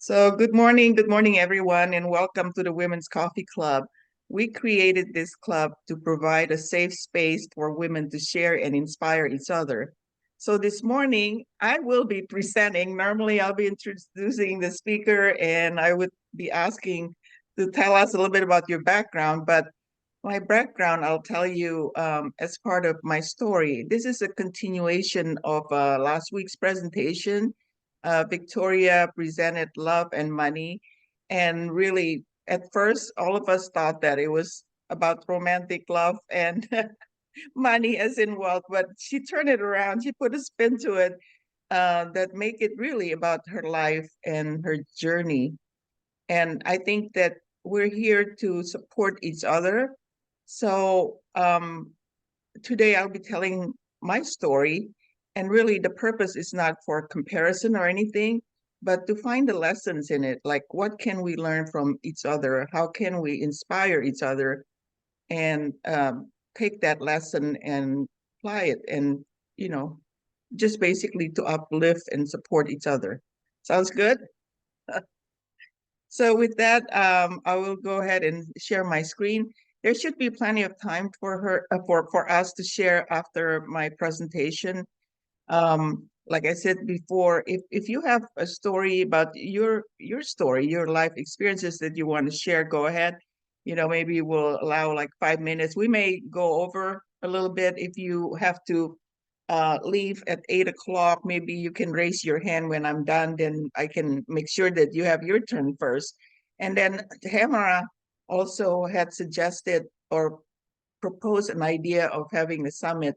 So, good morning, everyone, and welcome to the Women's Coffee Club. We created this club to provide a safe space for women to share and inspire each other. So, this morning, I will be presenting. Normally, I'll be introducing the speaker, and I would be asking to tell us a little bit about your background. But my background, I'll tell you as part of my story. This is a continuation of last week's presentation. Victoria presented Love and Money. And really, at first, all of us thought that it was about romantic love and money as in wealth, but she turned it around. She put a spin to it that make it really about her life and her journey. And I think that we're here to support each other. So today I'll be telling my story. And really, the purpose is not for comparison or anything, but to find the lessons in it. Like, what can we learn from each other? How can we inspire each other and take that lesson and apply it? And, you know, just basically to uplift and support each other. Sounds good? So with that, I will go ahead and share my screen. There should be plenty of time for her for us to share after my presentation. Like I said before, if you have a story about your story, your life experiences that you want to share, go ahead. You know, maybe we'll allow like 5 minutes. We may go over a little bit if you have to leave at 8 o'clock. Maybe you can raise your hand when I'm done, then I can make sure that you have your turn first. And then Tamara also had suggested or proposed an idea of having a summit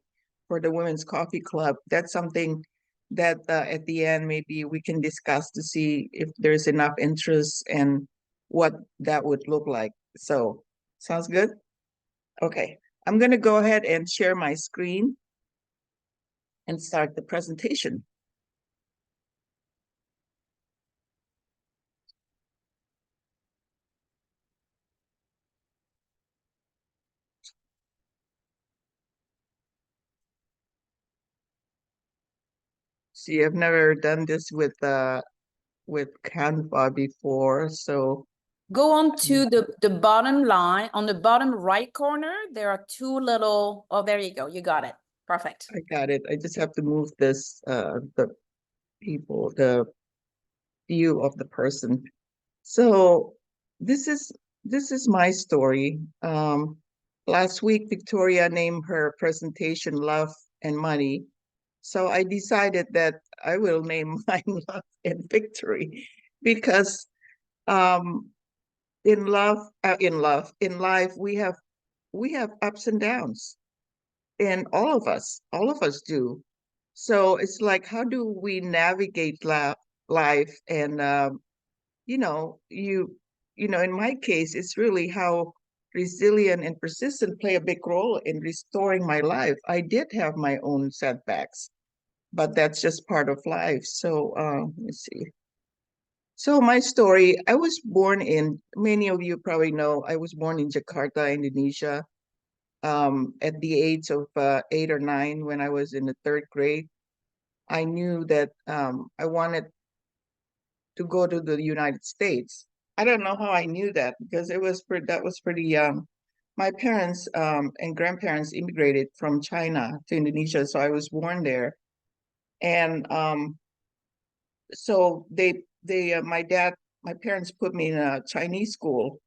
for the Women's Coffee Club. That's something that at the end maybe we can discuss to see if there's enough interest and what that would look like. So, sounds good? Okay, I'm going to go ahead and share my screen and start the presentation. See, I've never done this with Canva before, so Go on to the bottom line. On the bottom right corner, there are two little, oh, there you go. You got it. Perfect. I got it. I just have to move this the view of the person. So this is my story. Last week, Victoria named her presentation Love and Money. So I decided that I will name mine Love and Victory because um, in life, we have ups and downs, and all of us do. So it's like, how do we navigate life? And you know, in my case, it's really how resilient and persistent play a big role in restoring my life. I did have my own setbacks, but that's just part of life. So let's see. So my story, I was born in, many of you probably know, I was born in Jakarta, Indonesia, at the age of 8 or 9 when I was in the third grade. I knew that I wanted to go to the United States. I don't know how I knew that because that was pretty young. My parents and grandparents immigrated from China to Indonesia, so I was born there. And so my parents put me in a Chinese school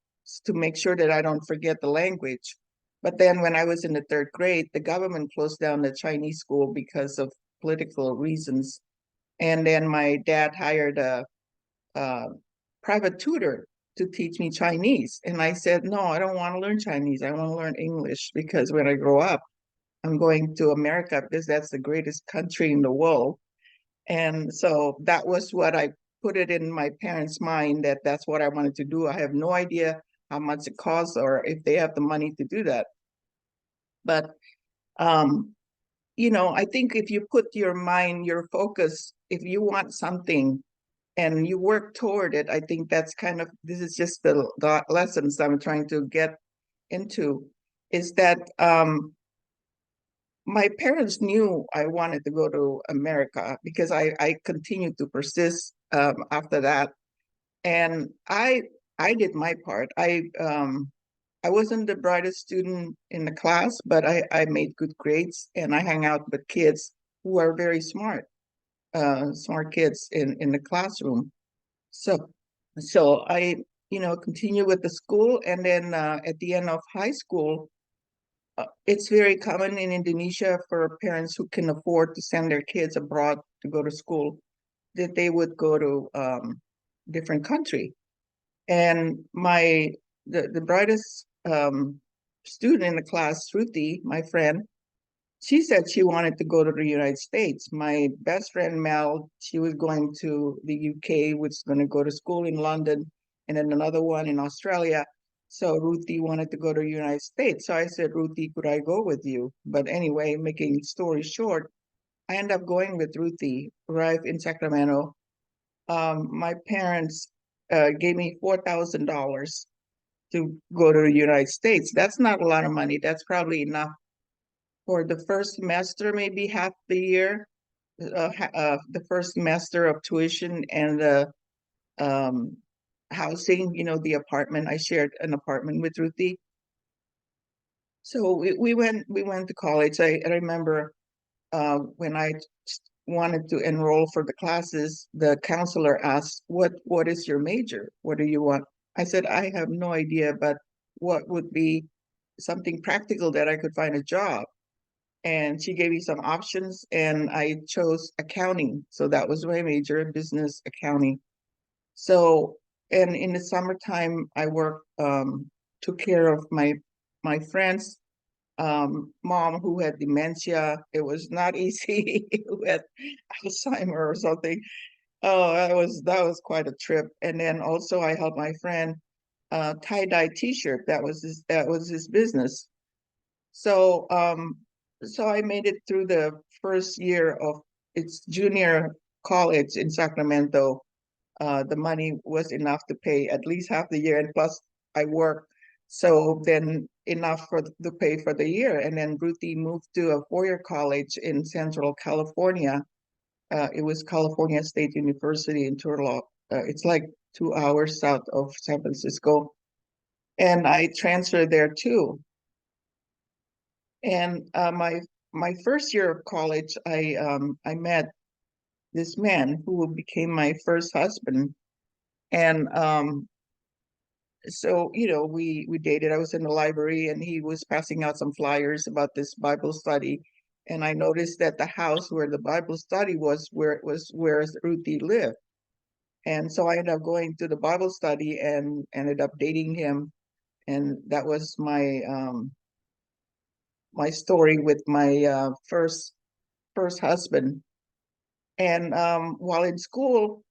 to make sure that I don't forget the language. But then when I was in the third grade, the government closed down the Chinese school because of political reasons. And then my dad hired a private tutor to teach me Chinese. And I said, no, I don't want to learn Chinese. I want to learn English because when I grow up, I'm going to America because that's the greatest country in the world. And so that was what I put it in my parents' mind that that's what I wanted to do. I have no idea how much it costs or if they have the money to do that. But um, I think if you put your mind, your focus, if you want something and you work toward it, I think that's kind of, this is just the lessons I'm trying to get into, is that my parents knew I wanted to go to America because I continued to persist after that. And I did my part. I wasn't the brightest student in the class, but I made good grades, and I hang out with kids who are very smart, smart kids in the classroom. So so I, continue with the school, and then at the end of high school, it's very common in Indonesia for parents who can afford to send their kids abroad to go to school that they would go to different country. And the brightest student in the class, Ruthie, my friend, she said she wanted to go to the United States. My best friend Mel, she was going to the UK, was going to go to school in London, and then another one in Australia. So Ruthie wanted to go to the United States. So I said, Ruthie, could I go with you? But anyway, making story short, I ended up going with Ruthie, arrived in Sacramento. My parents gave me $4,000 to go to the United States. That's not a lot of money. That's probably enough for the first semester, maybe half the year, the first semester of tuition and the um, housing, the apartment. I shared an apartment with Ruthie. So we went to college. I remember when I wanted to enroll for the classes, the counselor asked, what is your major? What do you want? I said, I have no idea, but what would be something practical that I could find a job? And she gave me some options, and I chose accounting. So that was my major, business accounting. So, and in the summertime, I worked, took care of my friends' mom who had dementia. It was not easy, who had Alzheimer or something. Oh, that was quite a trip. And then also I helped my friend tie-dye t-shirt. That was his business. So so I made it through the first year of its junior college in Sacramento. The money was enough to pay at least half the year, and plus I worked, so then enough to pay for the year. And then Ruthie moved to a four-year college in Central California. It was California State University in Turlock. It's like 2 hours south of San Francisco, and I transferred there too. And my first year of college, I met this man who became my first husband, and so we dated. I was in the library, and he was passing out some flyers about this Bible study, and I noticed that the house where the Bible study was where Ruthie lived, and so I ended up going to the Bible study and ended up dating him, and that was my story with my first husband. And while in school,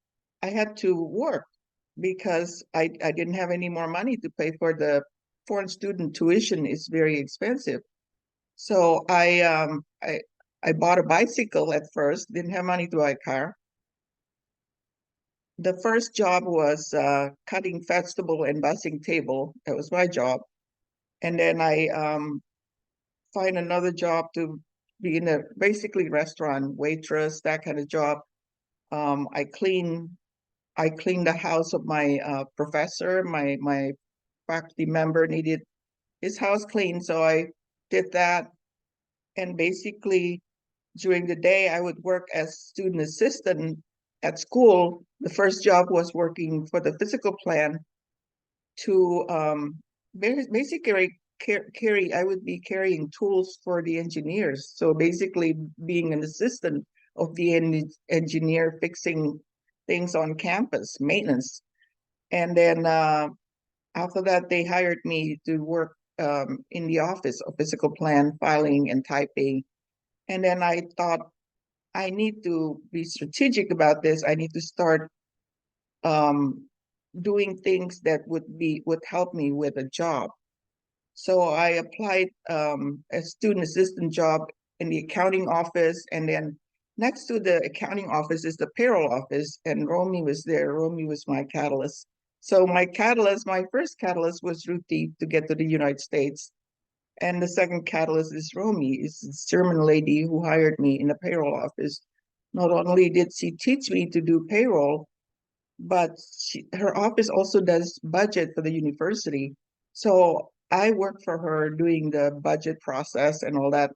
I had to work because I didn't have any more money to pay for the foreign student tuition is very expensive. So I bought a bicycle at first, didn't have money to buy a car. The first job was cutting vegetable and bussing table. That was my job. And then I find another job to be in a basically restaurant waitress, that kind of job. I cleaned the house of my professor. My faculty member needed his house cleaned, so I did that. And basically, during the day, I would work as student assistant at school. The first job was working for the physical plan to basically carry. I would be carrying tools for the engineers. So basically, being an assistant of the engineer fixing things on campus, maintenance. And then after that, they hired me to work in the office of physical plan, filing and typing. And then I thought, I need to be strategic about this. I need to start um, doing things that would help me with a job. So I applied a student assistant job in the accounting office, and then next to the accounting office is the payroll office, and Romy was there. Romy was my catalyst. So my first catalyst was Ruthie to get to the United States. And the second catalyst is Romy, is this German lady who hired me in the payroll office. Not only did she teach me to do payroll, but her office also does budget for the university. So I worked for her doing the budget process and all that.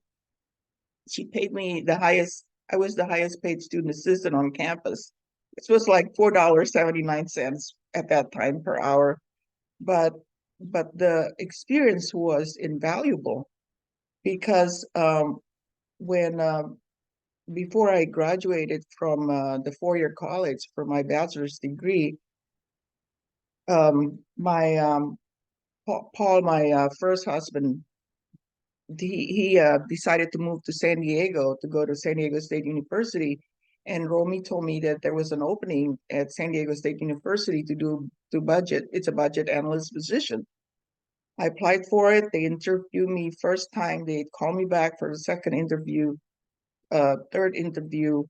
She paid me the highest, I was the highest paid student assistant on campus. This was like $4.79 at that time per hour. But the experience was invaluable because when before I graduated from the four-year college for my bachelor's degree, my Paul, my first husband, he decided to move to San Diego to go to San Diego State University, and Romy told me that there was an opening at San Diego State University to budget. It's a budget analyst position. I applied for it. They interviewed me first time. They called me back for the second interview, third interview,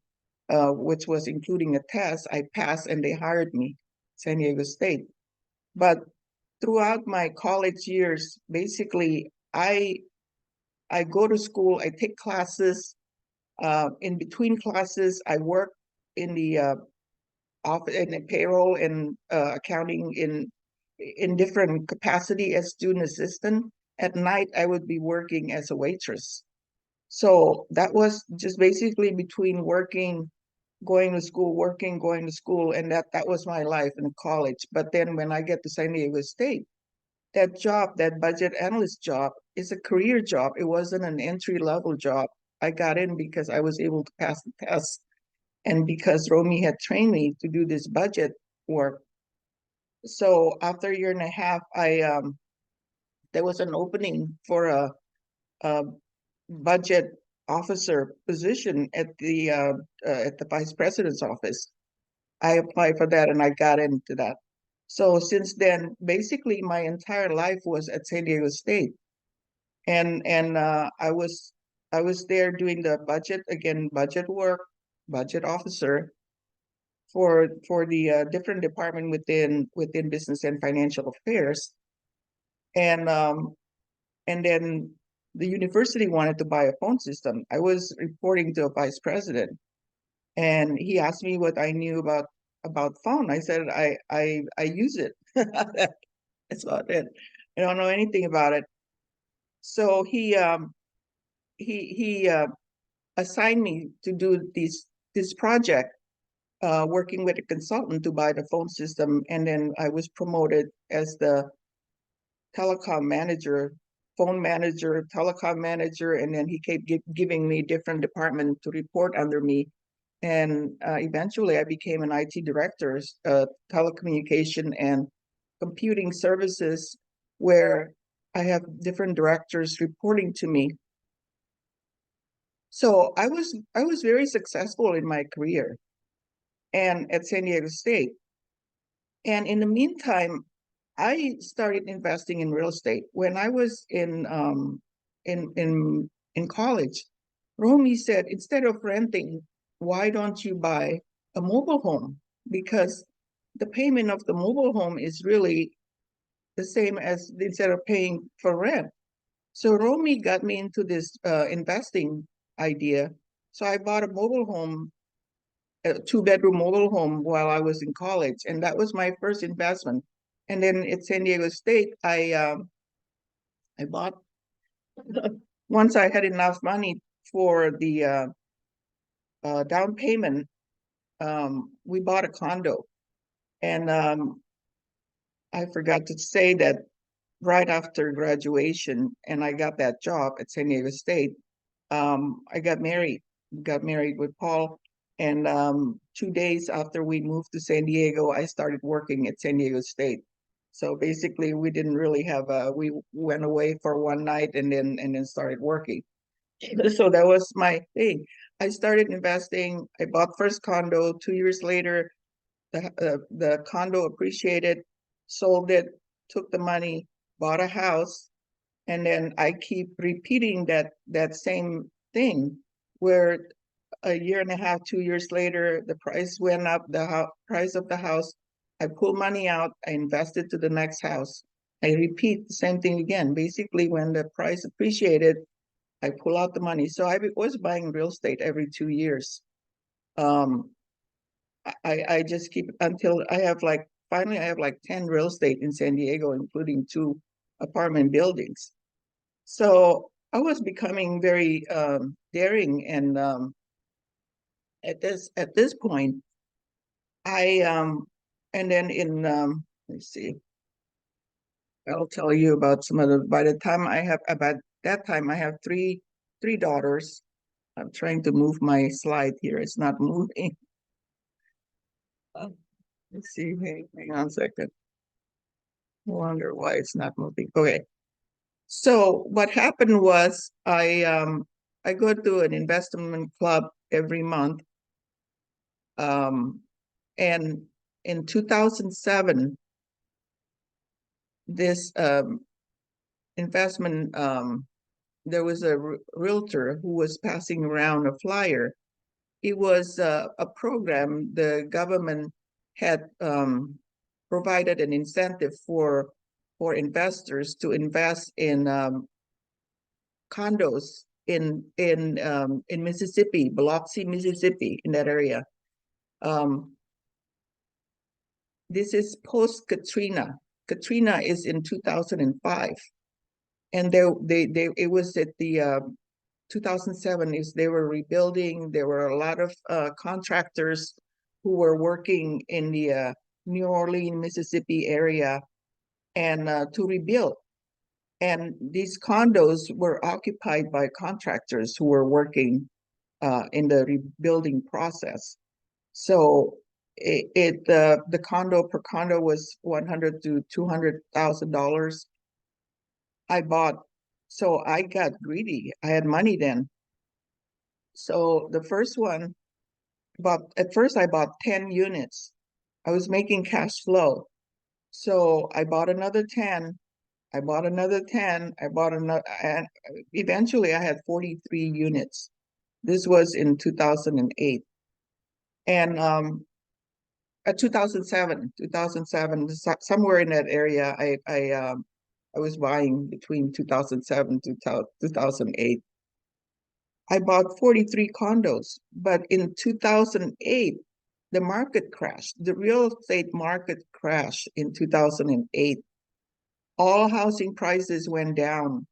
which was including a test. I passed and they hired me, San Diego State. But throughout my college years, basically, I go to school, I take classes. In between classes, I work in the office in the payroll and accounting in different capacity as student assistant. At night, I would be working as a waitress. So that was just basically between working, going to school, working, going to school, and that was my life in college. But then when I get to San Diego State, that job, that budget analyst job, is a career job. It wasn't an entry level job. I got in because I was able to pass the test, and because Romy had trained me to do this budget work. So after a year and a half, I there was an opening for a budget officer position at the vice president's office. I applied for that and I got into that. So since then, basically my entire life was at San Diego State, and I was there doing the budget again, budget work, budget officer for the different department within business and financial affairs, and and then the university wanted to buy a phone system. I was reporting to a vice president, and he asked me what I knew about phone. I said I use it. That's about it. I don't know anything about it. So he assigned me to do this project, working with a consultant to buy the phone system, and then I was promoted as the telecom manager, phone manager, telecom manager, and then he kept giving me different department to report under me. And eventually I became an IT director, telecommunication and computing services, where I have different directors reporting to me. So I was very successful in my career and at San Diego State. And in the meantime, I started investing in real estate when I was in college. Romy said, instead of renting, why don't you buy a mobile home? Because the payment of the mobile home is really the same as instead of paying for rent. So Romy got me into this investing idea. So I bought a mobile home, a two-bedroom mobile home while I was in college, and that was my first investment. And then at San Diego State, I bought once I had enough money for the down payment. We bought a condo, and I forgot to say that right after graduation, and I got that job at San Diego State. I got married. Got married with Paul, and 2 days after we moved to San Diego, I started working at San Diego State. So basically, we didn't really have a. We went away for one night and then started working. So that was my thing. I started investing. I bought first condo. 2 years later, the condo appreciated, sold it, took the money, bought a house, and then I keep repeating that same thing, where a year and a half, 2 years later, the price went up, the price of the house. I pull money out, I invest it to the next house. I repeat the same thing again. Basically, when the price appreciated, I pull out the money. So I was buying real estate every 2 years. Um, I just keep until I have like finally I have like 10 real estate in San Diego, including 2 apartment buildings. So I was becoming very daring, and at this point, I and then in let's see, I'll tell you about some of the. By the time I have about that time, I have three daughters. I'm trying to move my slide here. It's not moving. Let's see. Hang on a second. I wonder why it's not moving. Okay. So what happened was I go to an investment club every month. And in 2007, this investment there was a realtor who was passing around a flyer. It was a program the government had provided an incentive for investors to invest in condos in Mississippi, Biloxi, Mississippi, in that area. This is post Katrina. Katrina is in 2005, and they it was at the 2007 is they were rebuilding. There were a lot of contractors who were working in the New Orleans, Mississippi area, and to rebuild. And these condos were occupied by contractors who were working in the rebuilding process. So the condo per condo was $100,000 to $200,000. I bought, so I got greedy. I had money then. So the first one, at first I bought 10 units. I was making cash flow. So I bought another 10. I bought another 10. I bought another, and eventually I had 43 units. This was in 2008. And 2007, somewhere in that area, I was buying between 2007 to 2008. I bought 43 condos, but in 2008, the market crashed. The real estate market crashed in 2008. All housing prices went down.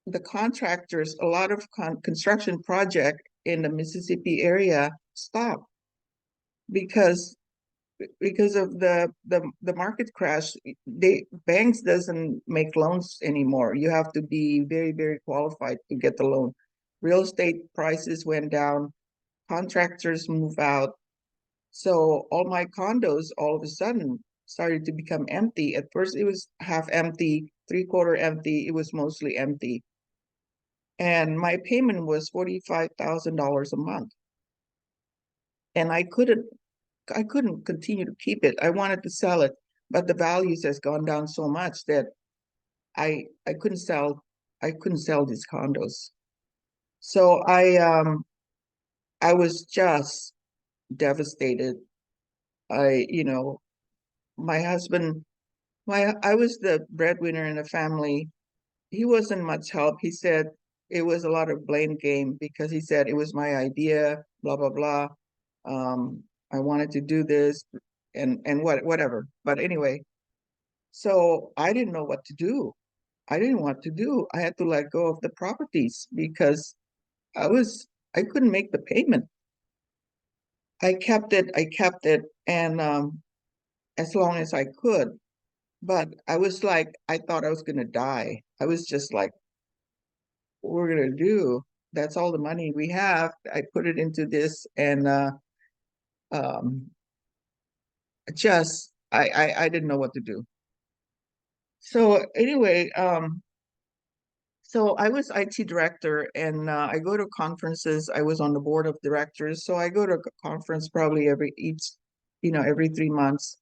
The contractors, a lot of construction project in the Mississippi area stopped because of the market crash. Banks doesn't make loans anymore. You have to be very, very qualified to get the loan. Real estate prices went down, contractors move out. So all my condos all of a sudden started to become empty. At first it was half empty, 3/4 empty. It was mostly empty. And my payment was $45,000 a month. And I couldn't continue to keep it. I wanted to sell it, but the values has gone down so much that I couldn't sell these condos. So I was just devastated. My husband, I was the breadwinner in the family. He wasn't much help. He said it was a lot of blame game because he said it was my idea, blah blah blah. I wanted to do this and whatever. But anyway, so I didn't know what to do. I didn't know what to do. I had to let go of the properties because I couldn't make the payment. I kept it, and as long as I could. But I was like, I thought I was gonna die. I was just like, what we're gonna do? That's all the money we have. I put it into this, and um, just I didn't know what to do. So anyway, so I was IT director, and I go to conferences. I was on the board of directors, so I go to a conference probably every 3 months,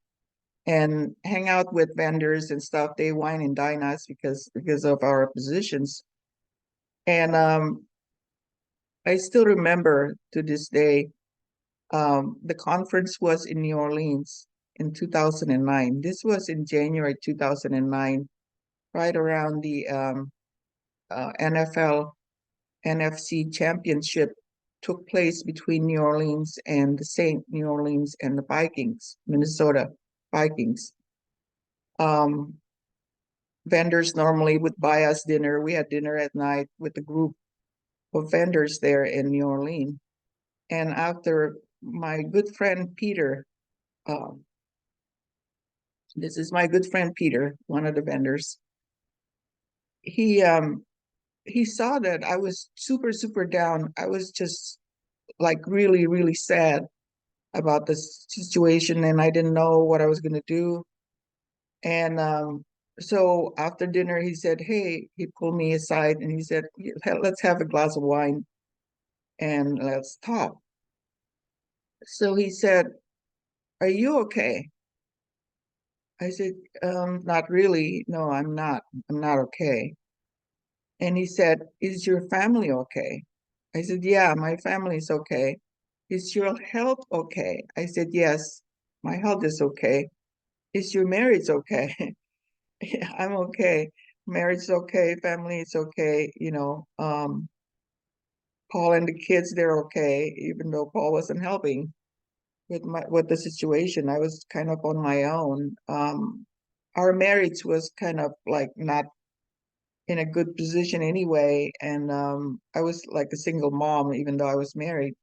and hang out with vendors and stuff. They wine and dine us because of our positions. And I still remember to this day, the conference was in New Orleans in 2009. This was in January 2009, right around the NFL NFC championship took place between New Orleans and the St. New Orleans and the Vikings, Minnesota Vikings. Vendors normally would buy us dinner. We had dinner at night with a group of vendors there in New Orleans. And after my good friend Peter, this is my good friend Peter, one of the vendors, he saw that I was super, super down. I was just like really, really sad about the situation, and I didn't know what I was going to do. And so after dinner, he said, "Hey," he pulled me aside and he said, "Let's have a glass of wine and let's talk." So he said, "Are you okay?" I said, "Not really. No, I'm not. I'm not okay." And he said, "Is your family okay?" I said, "Yeah, my family's okay." "Is your health okay?" I said, "Yes, my health is okay." "Is your marriage okay?" "Yeah, I'm okay. Marriage is okay. Family is okay. Paul and the kids, they're okay, even though Paul wasn't helping with the situation. I was kind of on my own. Our marriage was kind of like not in a good position anyway, and I was like a single mom, even though I was married.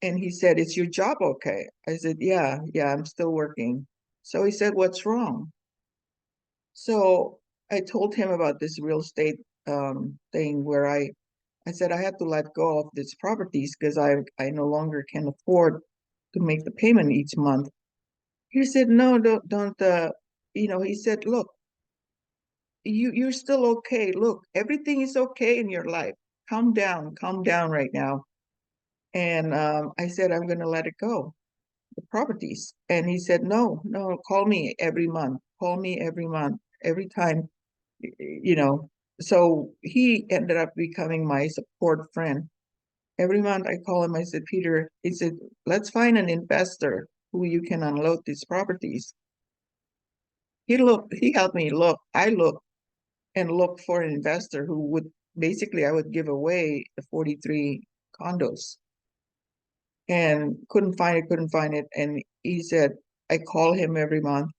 And he said, "Is your job okay?" I said, "Yeah, yeah, I'm still working." So he said, "What's wrong?" So I told him about this real estate thing where I said I had to let go of these properties because I no longer can afford to make the payment each month. He said, "No, don't he said, "Look, you're still okay. Look, everything is okay in your life. Calm down right now." And I said, "I'm gonna let it go, the properties." And he said, "No, no, call me every month. Call me every month, every time, you know." So he ended up becoming my support friend. Every month I call him, I said, "Peter," he said, "let's find an investor who you can unload these properties." He helped me look. I looked and looked for an investor who would basically, I would give away the 43 condos and couldn't find it. And he said, I call him every month.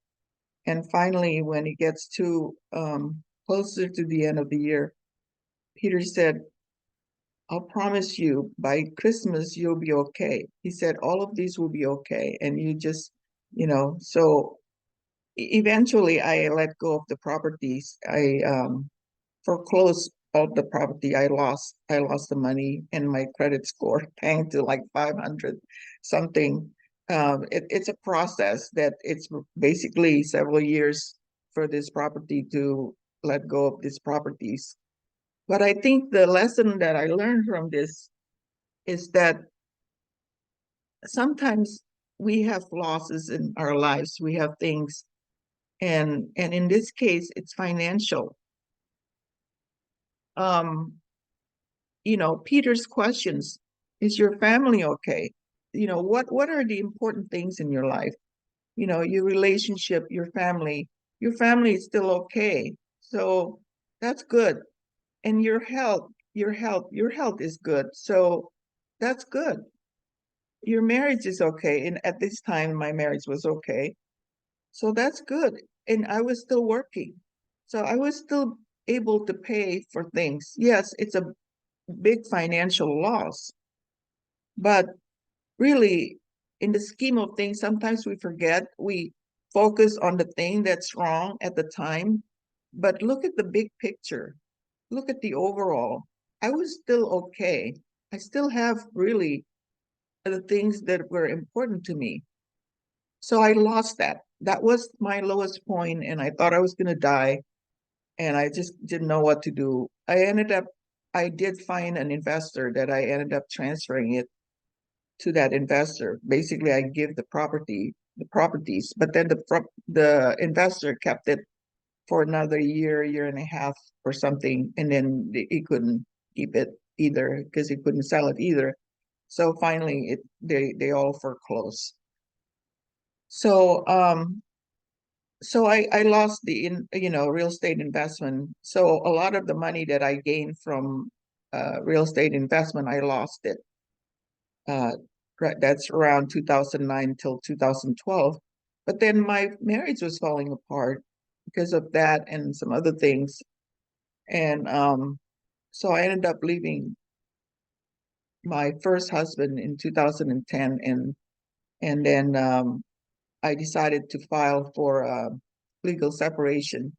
And finally, when it gets to closer to the end of the year, Peter said, "I'll promise you by Christmas, you'll be okay." He said, "All of these will be okay. And you just, so eventually I let go of the properties. I foreclosed all the property. I lost the money and my credit score tanked to like 500 something. It's a process that it's basically several years for this property to let go of these properties. But I think the lesson that I learned from this is that sometimes we have losses in our lives. We have things, and in this case, it's financial. Um, Peter's questions, is your family okay? What are the important things in your life? Your relationship, your family is still okay. So that's good. And your health is good. So that's good. Your marriage is okay. And at this time, my marriage was okay. So that's good. And I was still working. So I was still able to pay for things. Yes, it's a big financial loss. But really, in the scheme of things, sometimes we forget, we focus on the thing that's wrong at the time. But look at the big picture, look at the overall. I was still okay. I still have really the things that were important to me. So I lost that. That was my lowest point, and I thought I was going to die, and I just didn't know what to do. I did find an investor that I ended up transferring it to that investor. Basically, I give the properties, but then the investor kept it for another year and a half or something, and then he couldn't keep it either because he couldn't sell it either. So finally, they all foreclosed. So I lost the real estate investment. So a lot of the money that I gained from real estate investment, I lost it. That's around 2009 till 2012. But then my marriage was falling apart because of that and some other things. And so I ended up leaving my first husband in 2010, and then I decided to file for legal separation,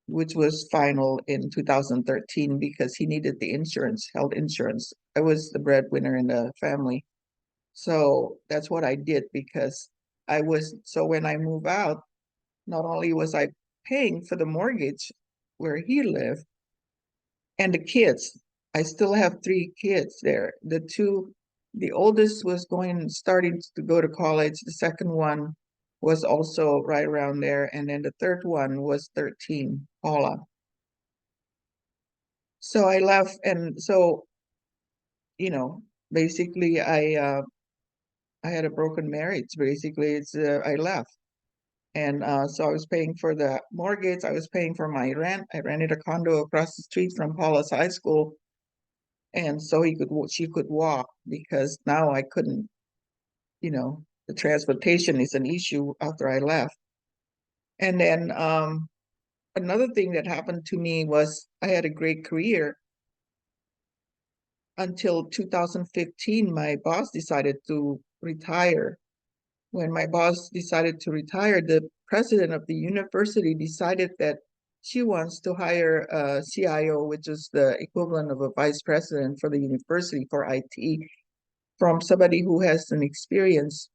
which was final in 2013 because he needed the insurance, health insurance. I was the breadwinner in the family. So that's what I did because so when I move out, not only was I paying for the mortgage where he lived and the kids, I still have three kids there. The oldest was starting to go to college. The second one was also right around there. And then the third one was 13, Paula. So I left. And so, basically I had a broken marriage. Basically, I left. And so I was paying for the mortgage. I was paying for my rent. I rented a condo across the street from Paula's high school. And so she could walk because now I couldn't, the transportation is an issue after I left. And then another thing that happened to me was I had a great career until 2015. My boss decided to retire. When my boss decided to retire, the president of the university decided that she wants to hire a CIO, which is the equivalent of a vice president for the university for IT, from somebody who has an experience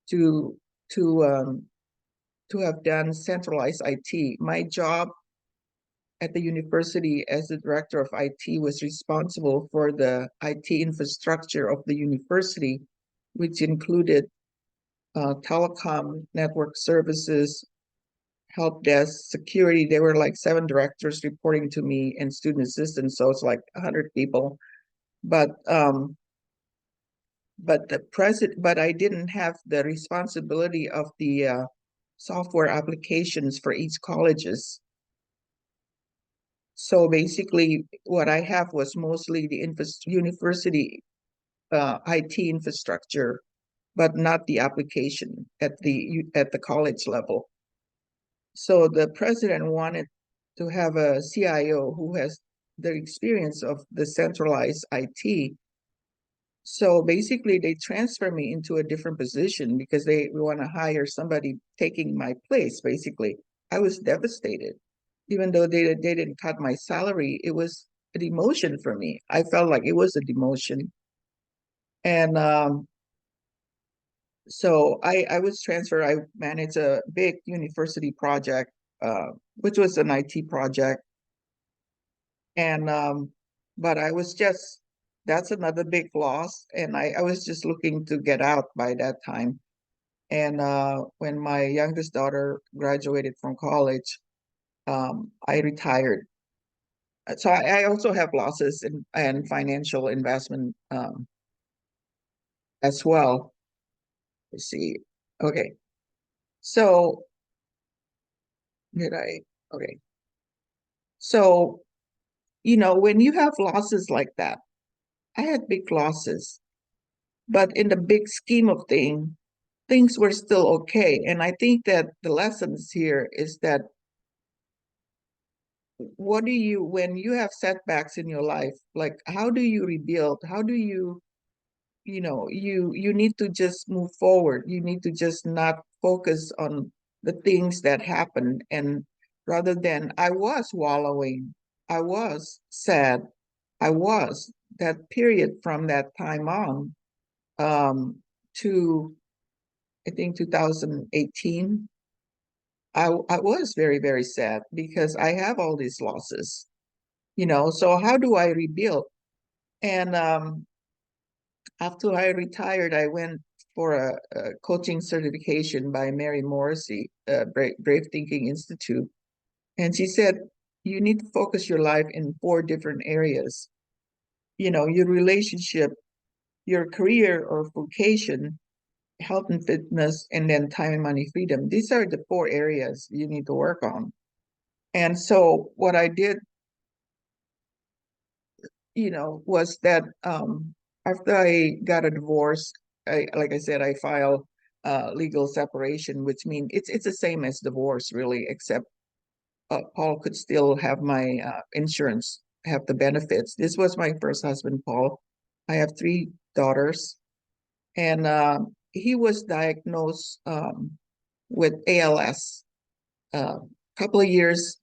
to to um, to have done centralized IT. My job at the university as the director of IT was responsible for the IT infrastructure of the university, which included telecom, network services, help desk, security. There were like 7 directors reporting to me and student assistants, so it's like 100 people. But I didn't have the responsibility of the software applications for each colleges. So basically, what I have was mostly the university IT infrastructure, but not the application at the college level. So the president wanted to have a CIO who has the experience of the centralized IT. So basically, they transfer me into a different position because they want to hire somebody taking my place, basically. I was devastated. Even though they didn't cut my salary, it was a demotion for me. I felt like it was a demotion. And so I was transferred. I managed a big university project, which was an IT project. And but that's another big loss. And I was just looking to get out by that time. And when my youngest daughter graduated from college, I retired. So I also have losses and financial investment as well. Let's see. Okay. So did I? Okay. So, when you have losses like that, I had big losses, but in the big scheme of things were still okay. And I think that the lessons here is that when you have setbacks in your life, like how do you rebuild? How do you need to just move forward. You need to just not focus on the things that happen. And rather than I was wallowing, I was sad, I was that period from that time on to I think 2018. I was very, very sad because I have all these losses, so how do I rebuild? And after I retired, I went for a coaching certification by Mary Morrissey, Brave Thinking Institute. And she said, you need to focus your life in 4 different areas. Your relationship, your career or vocation, health and fitness, and then time and money freedom. These are the 4 areas you need to work on. And so what I did, was that after I got a divorce, like I said, I filed legal separation, which means it's the same as divorce, really, except Paul could still have my insurance, have the benefits. This was my first husband, Paul. I have three daughters, and he was diagnosed with ALS a couple of years,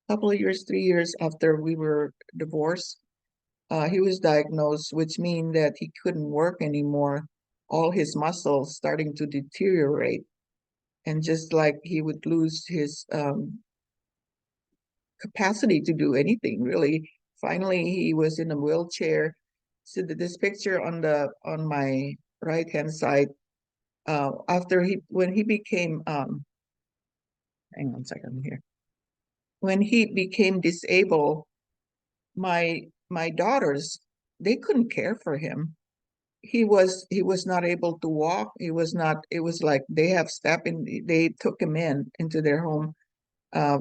3 years after we were divorced. He was diagnosed, which means that he couldn't work anymore. All his muscles starting to deteriorate, and just like he would lose his capacity to do anything really. Finally, he was in a wheelchair. So this picture on my right hand side, after he when he became hang on a second here. When he became disabled, my daughters, they couldn't care for him. He was not able to walk. He was not, it was like they have stepped in, they took him in into their home. uh,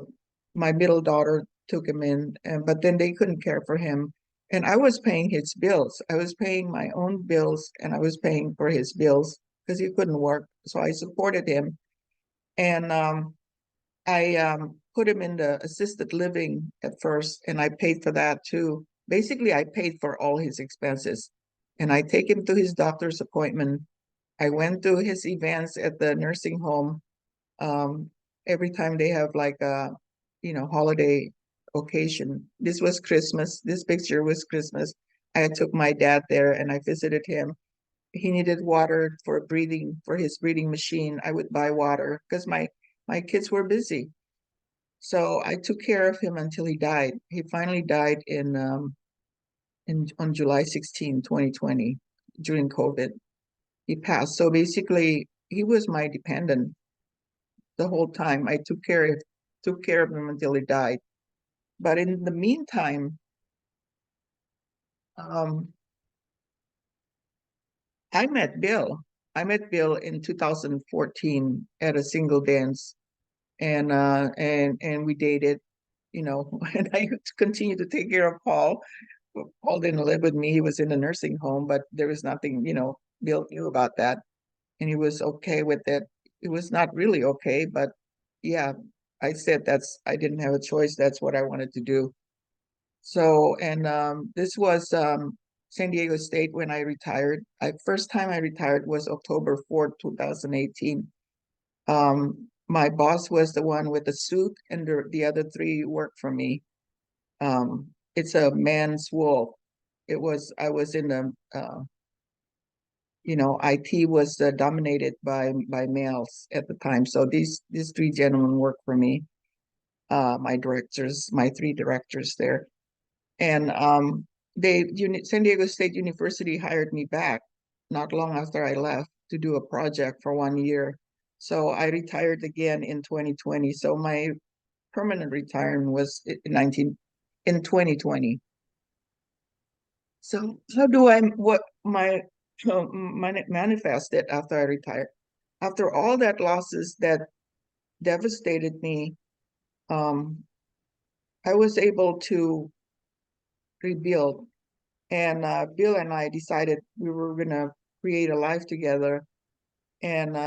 my middle daughter took him in, but then they couldn't care for him. And I was paying his bills. I was paying my own bills, and I was paying for his bills because he couldn't work. So I supported him. And I put him in the assisted living at first, and I paid for that too. Basically, I paid for all his expenses. And I take him to his doctor's appointment. I went to his events at the nursing home. um, every time they have like a, holiday occasion. This was Christmas. This picture was Christmas. I took my dad there and I visited him. He needed water for breathing, for his breathing machine. I would buy water because my kids were busy. So I took care of him until he died. He finally died in on July 16, 2020, during COVID. He passed. So basically, he was my dependent the whole time. I took care of him until he died. But in the meantime, um, I met Bill. I met Bill in 2014 at a single dance, and we dated, and I continued to take care of Paul. Paul didn't live with me; he was in a nursing home, but there was nothing, Bill knew about that, and he was okay with it. It was not really okay, but yeah, I said I didn't have a choice. That's what I wanted to do. So, and this was San Diego State when I retired. First time I retired was October 4th, 2018. My boss was the one with the suit, and the other three worked for me. It's a man's wool. I was in the, IT was dominated by males at the time. So these three gentlemen worked for me, my three directors there. And San Diego State University hired me back not long after I left to do a project for 1 year. So I retired again in 2020. So my permanent retirement was in 2020. So how do I what my manifested after I retired? After all that losses that devastated me, um, I was able to rebuild. And Bill and I decided we were gonna create a life together. And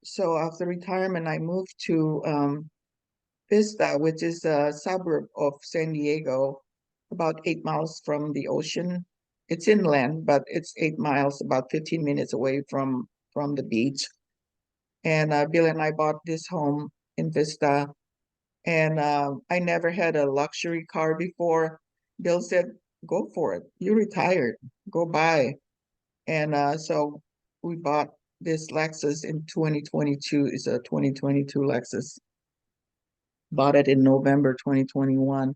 so after retirement, I moved to Vista, which is a suburb of San Diego, about 8 miles from the ocean. It's inland, but it's 8 miles, about 15 minutes away from the beach. And Bill and I bought this home in Vista. And I never had a luxury car before. Bill said, "Go for it. You retired. Go buy." And so we bought this Lexus in 2022. It's a 2022 Lexus. Bought it in November 2021.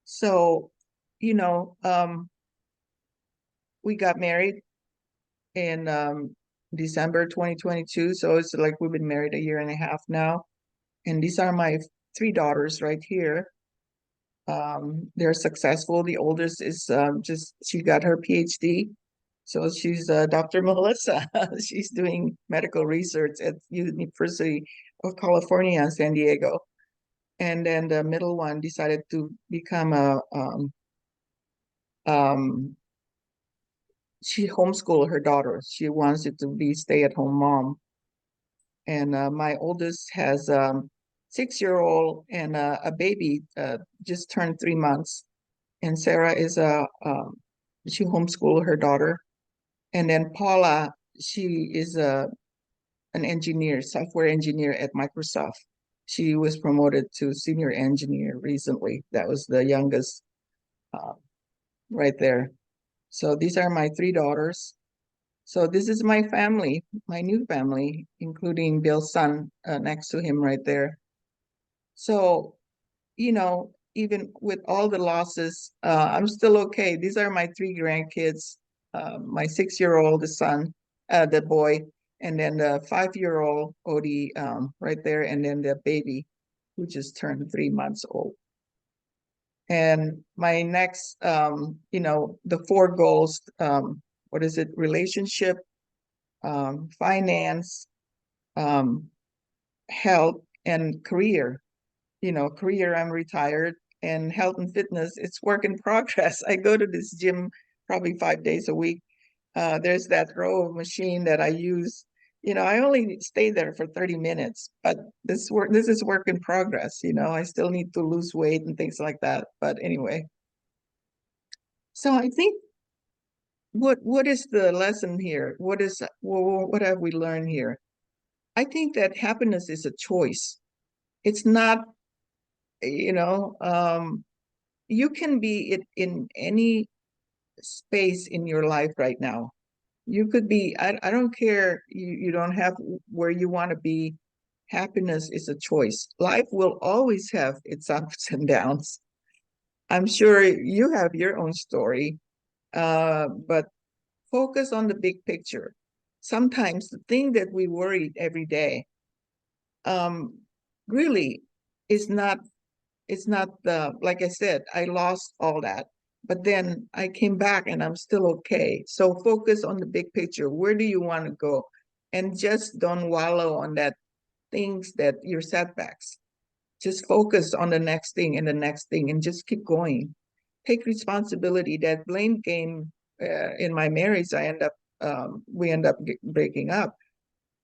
So, you know, um, we got married in December 2022. So it's like we've been married a year and a half now. And these are my three daughters right here. They're successful. The oldest is she got her PhD. So she's Dr. Melissa. She's doing medical research at University of California in San Diego. And then the middle one decided to become a um, she homeschooled her daughter. She wants it to be stay-at-home mom. And my oldest has 6-year-old and a baby just turned 3 months. And Sarah is she homeschooled her daughter. And then Paula, she is an engineer, software engineer at Microsoft. She was promoted to senior engineer recently. That was the youngest uh, right there. So these are my three daughters. So this is my family, my new family, including Bill's son next to him right there. So, even with all the losses, I'm still okay. These are my three grandkids, my 6-year-old, the son, the boy, and then the 5-year-old Odie right there, and then the baby who just turned 3 months old. And my next, the four goals, what is it? Relationship, finance, um, health, and career. Career, I'm retired, and health and fitness, it's work in progress. I go to this gym probably 5 days a week. There's that row of machine that I use. I only stay there for 30 minutes, but this is work in progress. I still need to lose weight and things like that. But anyway, so I think what is the lesson here? What have we learned here? I think that happiness is a choice. It's not, you know, you can be in any space in your life right now. You could be, I don't care, you don't have where you want to be. Happiness is a choice. Life will always have its ups and downs. I'm sure you have your own story, but focus on the big picture. Sometimes the thing that we worry every day um, really is not, it's not the, like I said, I lost all that, but then I came back and I'm still okay. So focus on the big picture. Where do you want to go? And just don't wallow on that things that your setbacks. Just focus on the next thing and the next thing and just keep going. Take responsibility. That blame game in my marriage, we end up breaking up.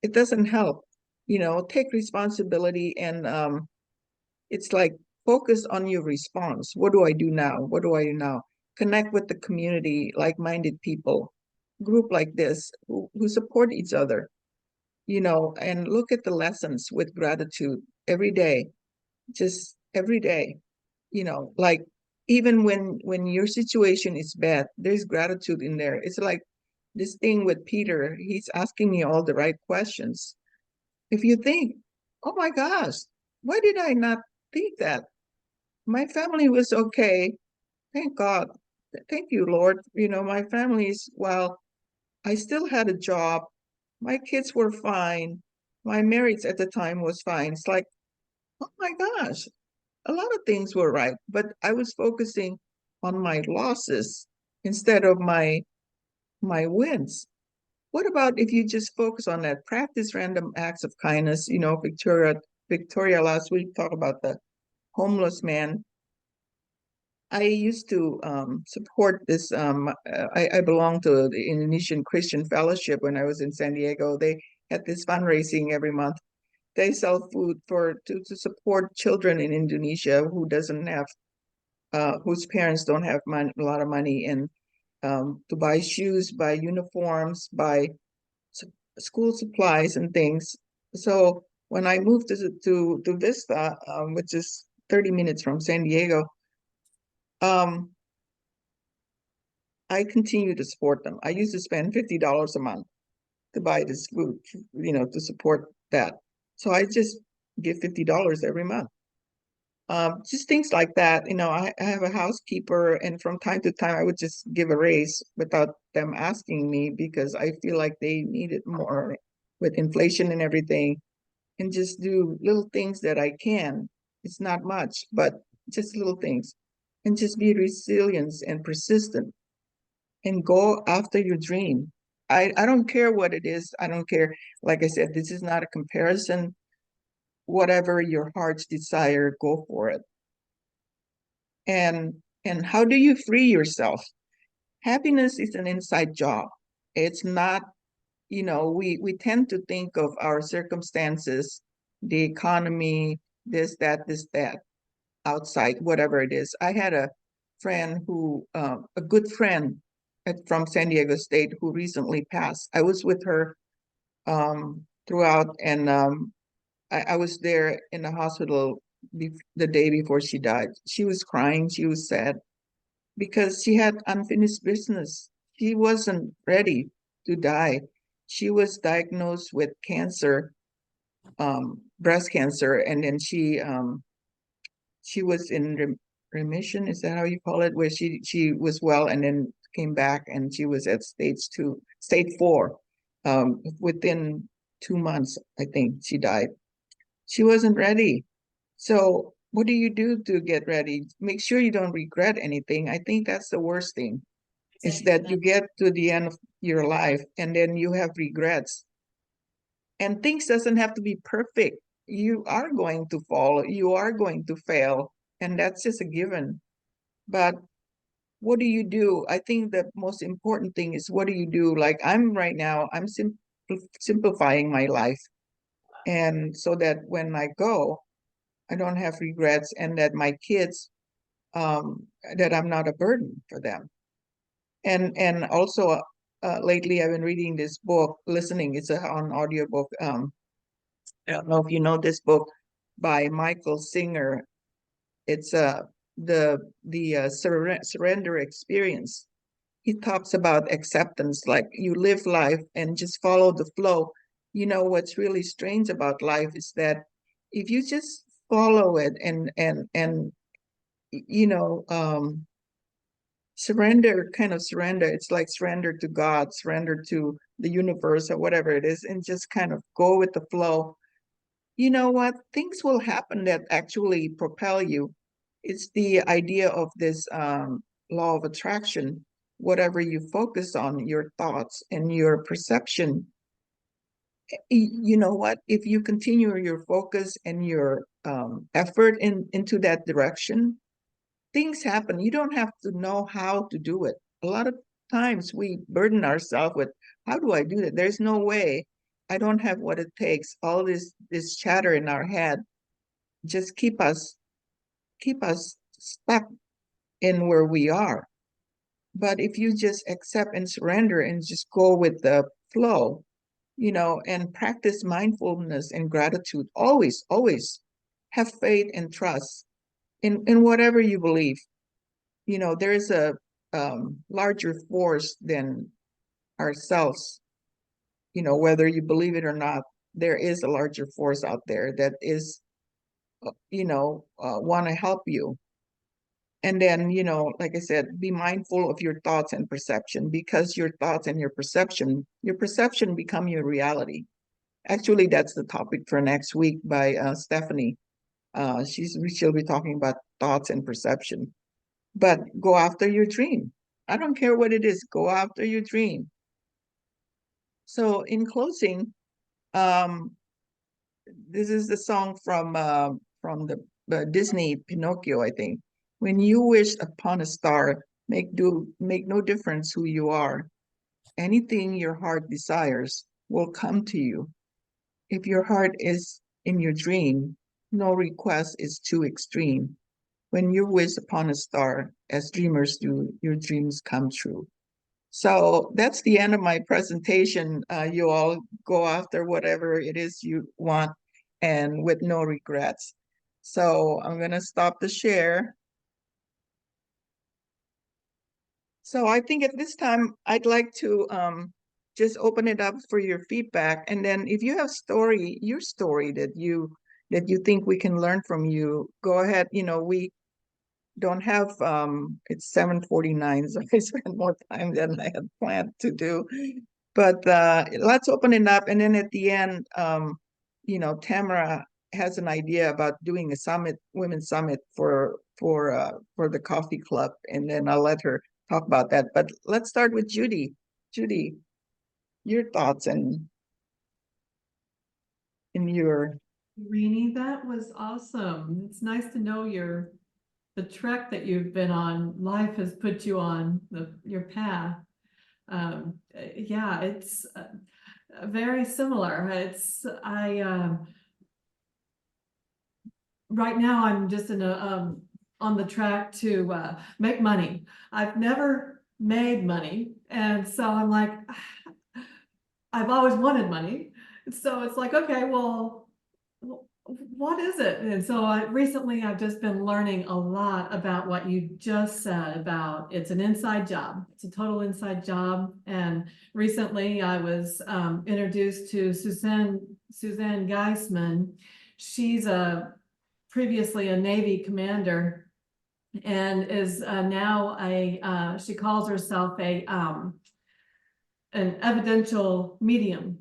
It doesn't help. Take responsibility and it's like focus on your response. What do I do now? What do I do now? Connect with the community, like-minded people, group like this who support each other, and look at the lessons with gratitude every day, just every day, like even when your situation is bad, there's gratitude in there. It's like this thing with Peter, he's asking me all the right questions. If you think, oh my gosh, why did I not think that? My family was okay. Thank God. Thank you, Lord. My family's, well, I still had a job. My kids were fine. My marriage at the time was fine. It's like, oh my gosh, a lot of things were right, but I was focusing on my losses instead of my wins. What about if you just focus on that? Practice random acts of kindness. Victoria last week talked about the homeless man. I used to support this. I belong to the Indonesian Christian Fellowship when I was in San Diego. They had this fundraising every month. They sell food to support children in Indonesia who doesn't have whose parents don't have a lot of money, and to buy shoes, buy uniforms, buy school supplies and things. So when I moved to Vista, which is 30 minutes from San Diego, um, I continue to support them. I used to spend $50 a month to buy this food, to support that. So I just give $50 every month. Just things like that. I have a housekeeper, and from time to time, I would just give a raise without them asking me because I feel like they need it more with inflation and everything, and just do little things that I can. It's not much, but just little things, and just be resilient and persistent and go after your dream. I don't care what it is. I don't care. Like I said, this is not a comparison. Whatever your heart's desire, go for it. And how do you free yourself? Happiness is an inside job. It's not, we tend to think of our circumstances, the economy, this, that, outside, whatever it is. I had a friend a good friend from San Diego State who recently passed. I was with her throughout, and I was there in the hospital the day before she died. She was crying. She was sad because she had unfinished business. She wasn't ready to die. She was diagnosed with cancer, breast cancer, and then she was in remission. Is that how you call it? Where she was well and then came back, and she was at stage 4. Within 2 months, I think she died. She wasn't ready. So what do you do to get ready? Make sure you don't regret anything. I think that's the worst thing, is that you get to the end of your life and then you have regrets. And things doesn't have to be perfect. You are going to fall, you are going to fail, and that's just a given. But what do you do? I think the most important thing is, what do you do? Like I'm right now, I'm simplifying my life. And so that when I go, I don't have regrets, and that my kids, that I'm not a burden for them. And also, lately I've been reading this book, listening. It's on audiobook. I don't know if you know this book by Michael Singer. It's the surrender experience. He talks about acceptance, like you live life and just follow the flow. What's really strange about life is that if you just follow it and you know surrender, kind of surrender, it's like surrender to God, surrender to the universe or whatever it is, and just kind of go with the flow. You know what? Things will happen that actually propel you. It's the idea of this law of attraction. Whatever you focus on, your thoughts and your perception, you know what? If you continue your focus and your effort into that direction, things happen. You don't have to know how to do it. A lot of times we burden ourselves with, how do I do that? There's no way. I don't have what it takes. All this chatter in our head just keep us stuck in where we are. But if you just accept and surrender and just go with the flow, and practice mindfulness and gratitude, always have faith and trust in whatever you believe. There is a larger force than ourselves. Whether you believe it or not, there is a larger force out there that is, want to help you. And then, like I said, be mindful of your thoughts and perception, because your thoughts and your perception become your reality. Actually, that's the topic for next week by Stephanie. She'll be talking about thoughts and perception. But go after your dream. I don't care what it is, go after your dream. So in closing, um, this is the song from the Disney Pinocchio, I think. When you wish upon a star, make no difference who you are. Anything your heart desires will come to you. If your heart is in your dream, no request is too extreme. When you wish upon a star, as dreamers do, your dreams come true. So that's the end of my presentation. You all go after whatever it is you want, and with no regrets. So I'm going to stop the share. So I think at this time, I'd like to just open it up for your feedback. And then if you have your story that you think we can learn from you, go ahead. We don't have it's 7:49, so I spent more time than I had planned to do. But let's open it up, and then at the end, Tamara has an idea about doing a summit, women's summit for the coffee club, and then I'll let her talk about that. But let's start with Judy. Judy, your thoughts and in your Riny, that was awesome. It's nice to know you're the trek that you've been on, life has put you on your path. Yeah, it's very similar. Right now I'm just in on the track to make money. I've never made money, and so I'm like, I've always wanted money. So it's like, okay, well, what is it? And so recently I've just been learning a lot about what you just said about it's an inside job. It's a total inside job. And recently I was introduced to Suzanne Geisman. She's previously a Navy commander and is now she calls herself an evidential medium.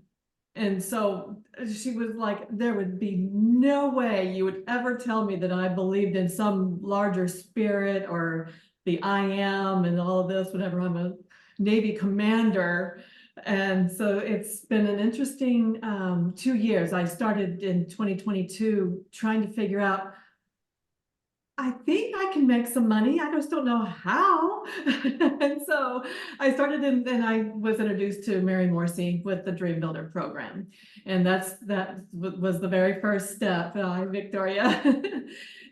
And so she was like, there would be no way you would ever tell me that I believed in some larger spirit or the I am and all of this, whenever I'm a Navy commander. And so it's been an interesting 2 years. I started in 2022 trying to figure out, I think I can make some money. I just don't know how. And so I started and I was introduced to Mary Morrissey with the Dream Builder program. And that was the very first step, Victoria.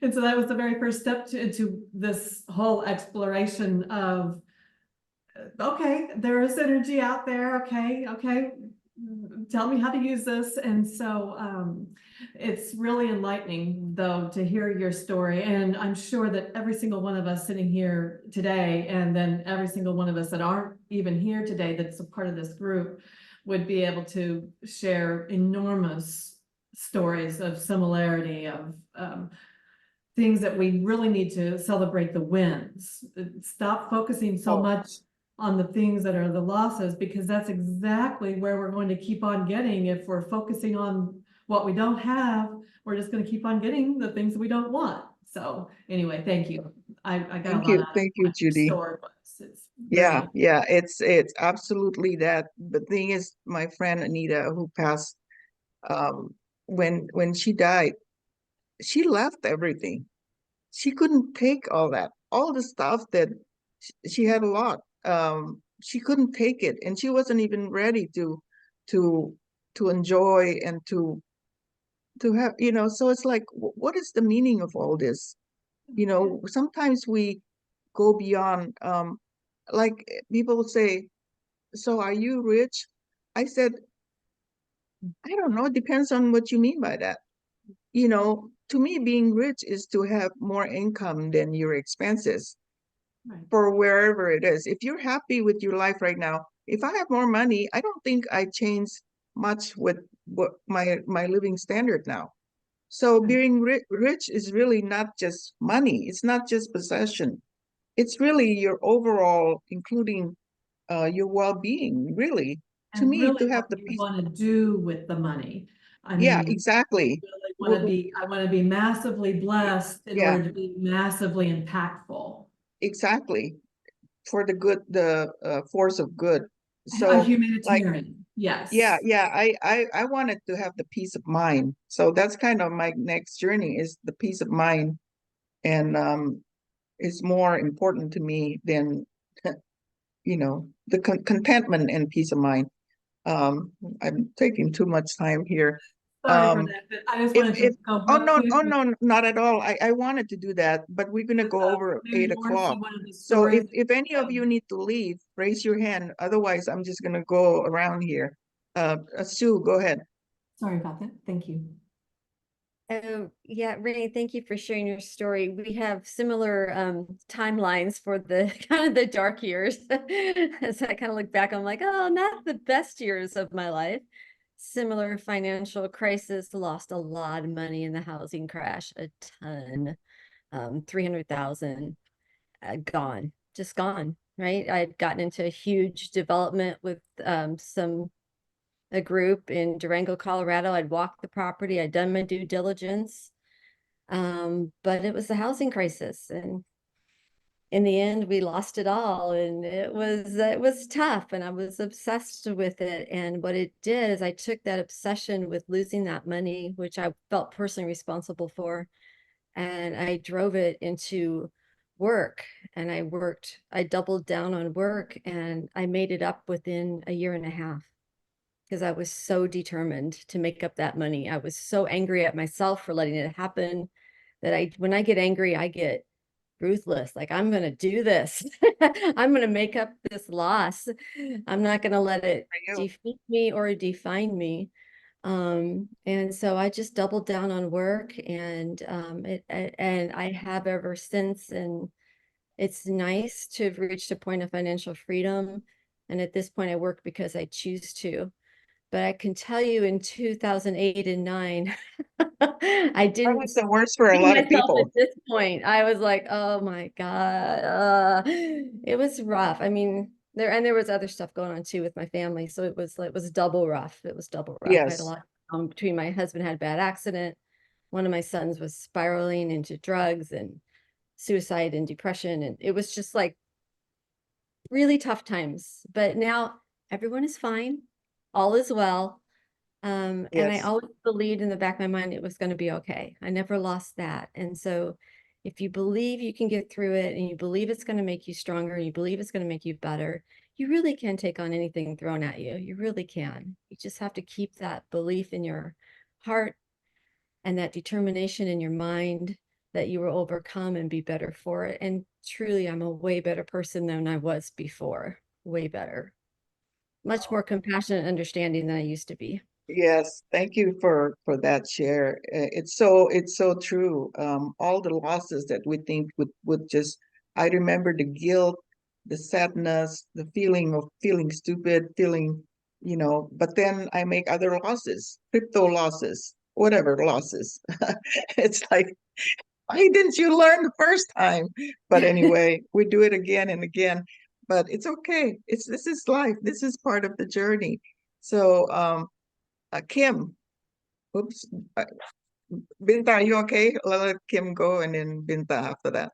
And so that was the very first step into this whole exploration of, okay, there is energy out there. Okay, tell me how to use this. And so it's really enlightening, though, to hear your story. And I'm sure that every single one of us sitting here today, and then every single one of us that aren't even here today, that's a part of this group, would be able to share enormous stories of similarity, of things that we really need to celebrate the wins. Stop focusing so much on the things that are the losses, because that's exactly where we're going to keep on getting. If we're focusing on what we don't have, we're just going to keep on getting the things that we don't want. So anyway, thank you. I got a lot out of Thank you, what your Judy. story was. It's Yeah, brilliant. yeah, it's absolutely that. The thing is, my friend Anita, who passed, when she died, she left everything. She couldn't take all the stuff that she had a lot. She couldn't take it, and she wasn't even ready to to enjoy and to have, so it's like, what is the meaning of all this? Sometimes we go beyond, like people say, so are you rich? I said, I don't know, it depends on what you mean by that. To me, being rich is to have more income than your expenses Right. for wherever it is. If you're happy with your life right now, if I have more money, I don't think I change much with what my living standard now. So Right. being rich is really not just money. It's not just possession. It's really your overall, including your well-being, really. To And me, really to have what the you peace. want to do with the money. I Yeah, mean, exactly. really I want to be massively blessed in Yeah, order to be massively impactful. exactly. For the good, the force of good. A So, like, humanitarian, yeah, yes. yeah, I wanted to have the peace of mind. So that's kind of my next journey, is the peace of mind, and is more important to me than the contentment and peace of mind. I'm taking too much time here. Sorry for Um, that, but I just if wanted to if go oh real no, quick oh with, no, not at all. I wanted to do that, but we're gonna with go over Mary 8 o'clock. Morrissey, one of the So stories. if any of you need to leave, raise your hand. Otherwise, I'm just gonna go around here. Sue, go ahead. Sorry about that. Thank you. Yeah, Renee, thank you for sharing your story. We have similar timelines for the kind of the dark years. As I kind of look back, I'm like, oh, not the best years of my life. Similar financial crisis, lost a lot of money in the housing crash, a ton, 300,000 gone, just gone, right? I had gotten into a huge development with a group in Durango, Colorado. I'd walked the property, I'd done my due diligence. But it was the housing crisis, and in the end we lost it all, and it was tough, and I was obsessed with it. And what it did is I took that obsession with losing that money, which I felt personally responsible for, and I drove it into work, and I doubled down on work, and I made it up within a year and a half because I was so determined to make up that money. I was so angry at myself for letting it happen that when I get angry, I get ruthless. Like, I'm going to do this. I'm going to make up this loss. I'm not going to let it defeat me or define me. And so I just doubled down on work, and and I have ever since. And it's nice to have reached a point of financial freedom. And at this point, I work because I choose to. But I can tell you, in 2008 and 9, I That didn't was the worst for a see lot of myself people. at this point. I was like, oh my God. It was rough. I mean, there was other stuff going on too with my family. So it was double rough. It was double rough. I had a Yes. lot between my husband had a bad accident. One of my sons was spiraling into drugs and suicide and depression. And it was just like really tough times. But now everyone is fine. All is well. And I Yes. always believed in the back of my mind it was going to be okay. I never lost that. And so if you believe you can get through it, and you believe it's going to make you stronger, and you believe it's going to make you better, you really can take on anything thrown at you. You really can. You just have to keep that belief in your heart and that determination in your mind that you will overcome and be better for it. And truly, I'm a way better person than I was before. Way better. Much more compassionate and understanding than I used to be. Yes, thank you for that share. It's so true. All the losses that we think would just, I remember the guilt, the sadness, the feeling of feeling stupid, feeling, but then I make other losses, crypto losses, whatever losses. It's like, why didn't you learn the first time? But anyway, we do it again and again. But it's okay. This is life. This is part of the journey. So Kim, oops, uh, Binta, are you okay? Let Kim go, and then Binta after that.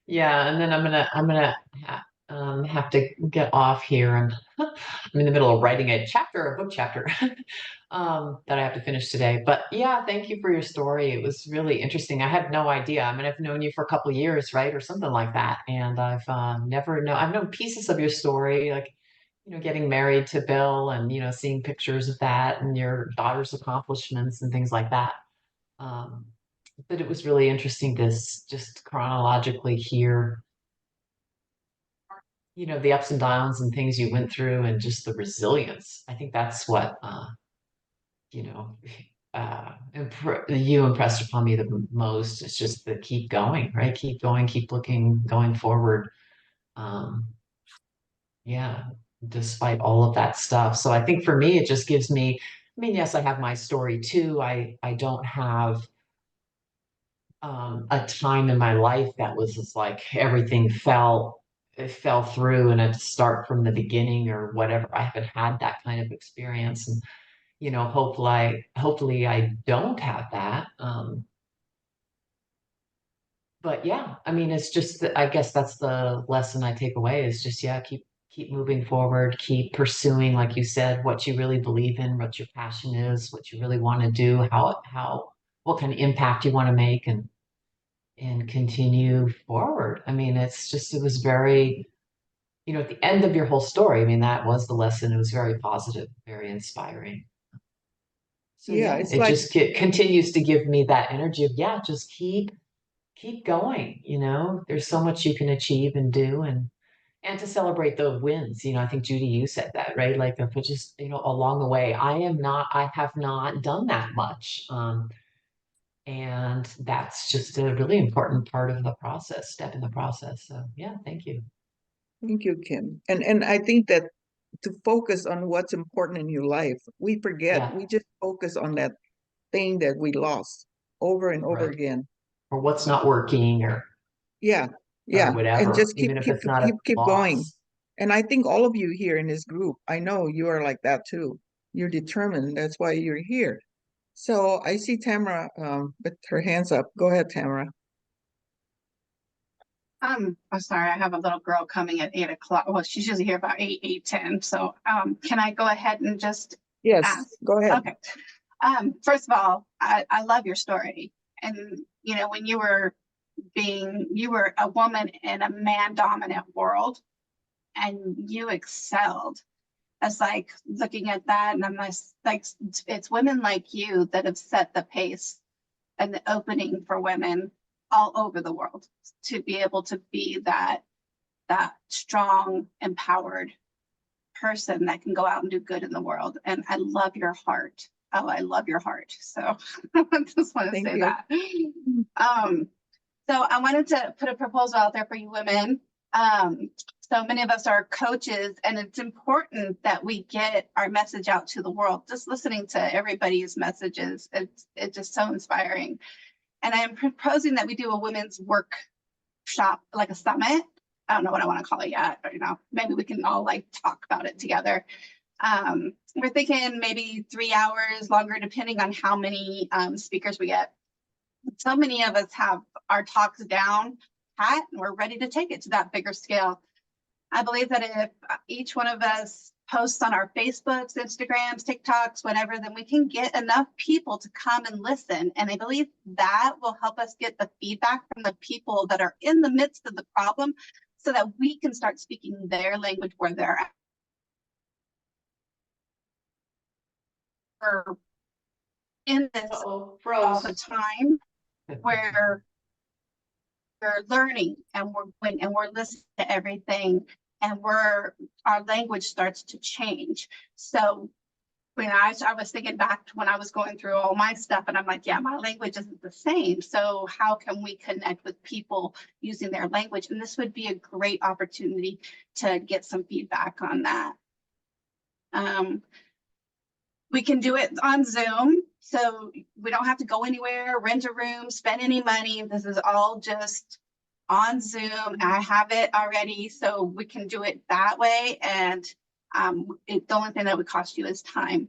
Yeah, and then I'm gonna have to get off here, and I'm in the middle of writing a book chapter, that I have to finish today. But yeah, thank you for your story. It was really interesting. I had no idea. I mean, I've known you for a couple of years, right, or something like that, and I've I've known pieces of your story, like getting married to Bill, and seeing pictures of that and your daughter's accomplishments and things like that. Um, but it was really interesting to just chronologically hear, the ups and downs and things you went through, and just the resilience. I think that's what, you know, you impressed upon me the most. It's just the keep going, right? Keep going, keep looking, going forward. Um, yeah, despite all of that stuff. So I think for me, it just gives me, I mean, yes, I have my story too. I don't have a time in my life that was just like everything it fell through and I had to start from the beginning or whatever. I haven't had that kind of experience, and hopefully I don't have that. But yeah, I mean, it's just I guess that's the lesson I take away is just, yeah, keep moving forward, keep pursuing, like you said, what you really believe in, what your passion is, what you really want to do, what kind of impact you want to make, and continue forward. I mean, it was very, at the end of your whole story, I mean, that was the lesson. It was very positive, very inspiring. So Yeah, yeah, it's it like, just continues to give me that energy of, yeah, just keep going. There's so much you can achieve and do, and to celebrate the wins. I think Judy, you said that, right? Like, if it just, along the way, I have not done that much. And that's just a really important part of the step in the process. So yeah, thank you. thank you, Kim. And I think that to focus on what's important in your life, we forget. Yeah, We just focus on that thing that we lost over and over right. again. Or what's not working, Yeah, or yeah, and whatever, just keep even if keep it's not a keep going. loss. And I think all of you here in this group, I know you are like that too. You're determined. That's why you're here. So I see Tamara with her hands up. Go ahead, Tamara. I'm sorry, I have a little girl coming at 8 o'clock. Well, she's usually here about 8:10. So can I go ahead and just Yes, ask? go ahead. Okay. First of all, I love your story. And, you know, when you were a woman in a man dominant world and you excelled. As like looking at that, and I'm like, it's women like you that have set the pace and the opening for women all over the world to be able to be that strong, empowered person that can go out and do good in the world. And I love your heart. Oh, I love your heart. So I just want to say that. So I wanted to put a proposal out there for you women. So many of us are coaches, and it's important that we get our message out to the world. Just listening to everybody's messages, it's just so inspiring. And I am proposing that we do a women's workshop, like a summit. I don't know what I want to call it yet, but, you know, maybe we can all like talk about it together. We're thinking maybe 3 hours longer, depending on how many speakers we get. So many of us have our talks down pat, and we're ready to take it to that bigger scale. I believe that if each one of us posts on our Facebooks, Instagrams, TikToks, whatever, then we can get enough people to come and listen. And I believe that will help us get the feedback from the people that are in the midst of the problem so that we can start speaking their language where they're at. We're in this all the time where we're learning and we're listening to everything, and our language starts to change. So when I was thinking back to when I was going through all my stuff, and I'm like, yeah, my language isn't the same. So how can we connect with people using their language? And this would be a great opportunity to get some feedback on that. We can do it on Zoom, so we don't have to go anywhere, rent a room, spend any money. This is all just on Zoom. I have it already, so we can do it that way. And the only thing that would cost you is time.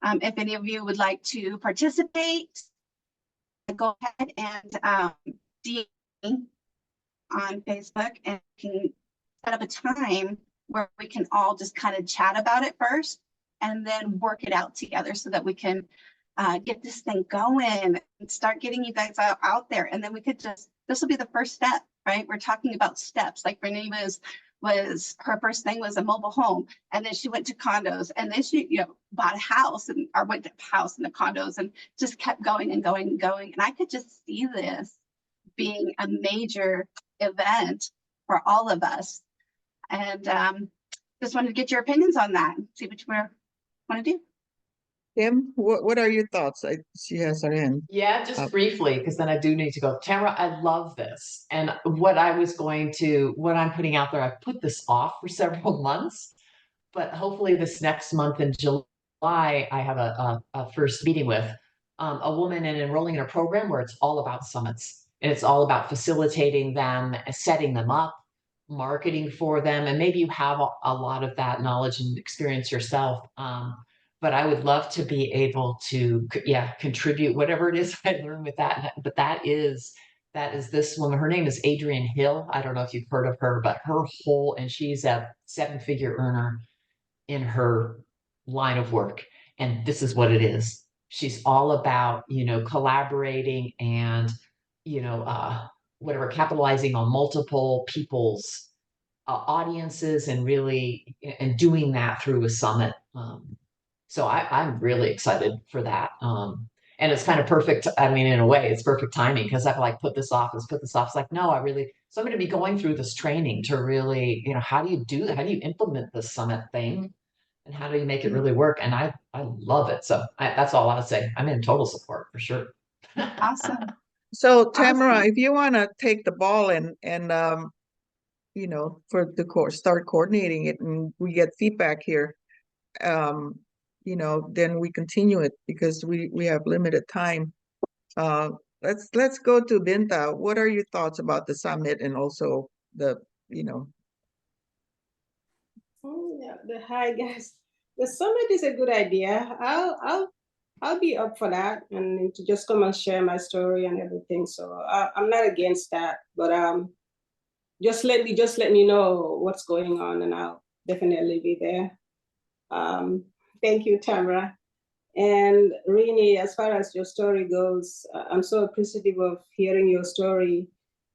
If any of you would like to participate, go ahead and DM me on Facebook, and can set up a time where we can all just kind of chat about it first, and then work it out together so that we can get this thing going and start getting you guys out there. And then we could this will be the first step, right? We're talking about steps. Like Riny was her first thing was a mobile home, and then she went to condos, and then she, bought a house, or went to a house and the condos, and just kept going and going and going. And I could just see this being a major event for all of us. And just wanted to get your opinions on that and see what you want to do. Tim, what are your thoughts? She has her hand. Yeah, just briefly, because then I do need to go. Tamara, I love this. And what I'm putting out there, I've put this off for several months, but hopefully this next month in July, I have a first meeting with a woman and enrolling in a program where it's all about summits. And it's all about facilitating them, setting them up, marketing for them. And maybe you have a lot of that knowledge and experience yourself. But I would love to be able to, contribute whatever it is I learn with that. But that is this woman. Her name is Adrienne Hill. I don't know if you've heard of her, but and she's a 7-figure earner in her line of work. And this is what it is. She's all about, collaborating and, capitalizing on multiple people's audiences, and really, and doing that through a summit. So I'm really excited for that. And it's kind of perfect. I mean, in a way, it's perfect timing, because I've put this off. It's like, no, so I'm going to be going through this training to really, how do you do that? How do you implement this summit thing? And how do you make it really work? And I love it. So that's all I'll say. I'm in total support for sure. Awesome. So Tamara, Awesome. if you want to take the ball and for the course, start coordinating it, and we get feedback here, then we continue it, because we have limited time. Let's go to Binta. What are your thoughts about the summit, and also Hi guys. The summit is a good idea. I'll be up for that, and to just come and share my story and everything. So I'm not against that, but just let me know what's going on, and I'll definitely be there. Thank you, Tamara. And Rini, as far as your story goes, I'm so appreciative of hearing your story.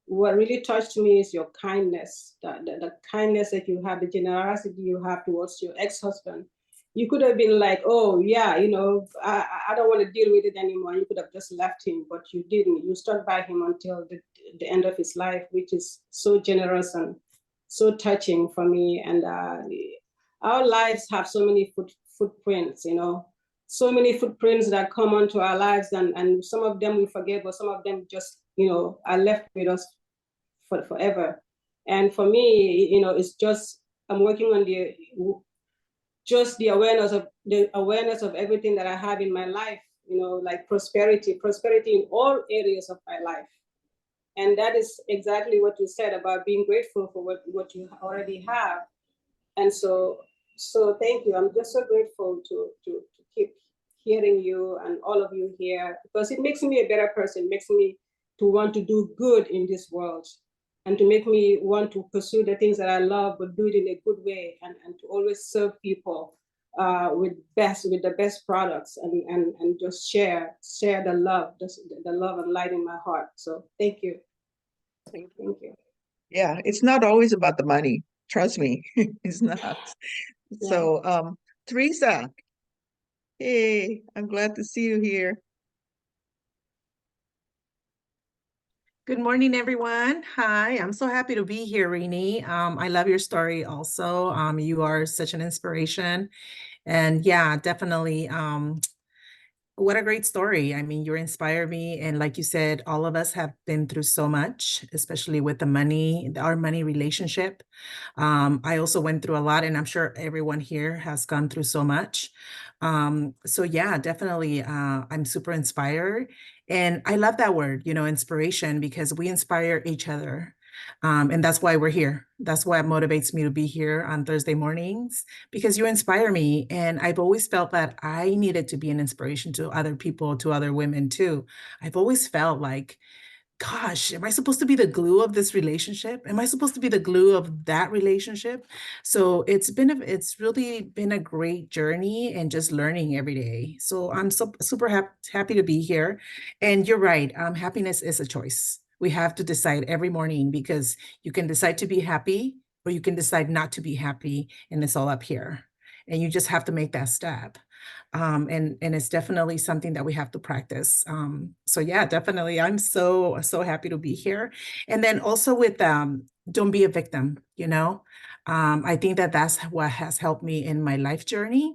What really touched me is your kindness, the kindness that you have, the generosity you have towards your ex-husband. You could have been like, oh yeah, you know, I don't want to deal with it anymore. You could have just left him, but you didn't. You stuck by him until the end of his life, which is so generous and so touching for me. And our lives have so many footprints, you know, so many footprints that come onto our lives, and some of them we forget, but some of them just, you know, are left with us for forever. And for me, you know, it's just, I'm working on the awareness of everything that I have in my life, you know, like prosperity in all areas of my life. And that is exactly what you said about being grateful for what you already have. And so thank you. I'm just so grateful to keep hearing you and all of you here, because it makes me a better person. It makes me to want to do good in this world, and to make me want to pursue the things that I love, but do it in a good way, and to always serve people with the best products, and just share the love, the love and light in my heart. So thank you. Thank you. Yeah, it's not always about the money. Trust me, it's not. Yeah. So, Teresa, hey, I'm glad to see you here. Good morning, everyone. Hi, I'm so happy to be here, Rini. I love your story also. You are such an inspiration. And yeah, definitely, what a great story. I mean, you inspire me. And like you said, all of us have been through so much, especially with the money, our money relationship. I also went through a lot, and I'm sure everyone here has gone through so much. So yeah, definitely, I'm super inspired. And I love that word, you know, inspiration, because we inspire each other. And that's why we're here. That's why it motivates me to be here on Thursday mornings, because you inspire me. And I've always felt that I needed to be an inspiration to other people, to other women too. I've always felt like, gosh, am I supposed to be the glue of this relationship? Am I supposed to be the glue of that relationship? So it's really been a great journey, and just learning every day. So I'm so super happy to be here. And you're right, happiness is a choice. We have to decide every morning, because you can decide to be happy, or you can decide not to be happy, and it's all up here. And you just have to make that step. And it's definitely something that we have to practice. So yeah, definitely, I'm so happy to be here. And then also with don't be a victim, you know. I think that that's what has helped me in my life journey,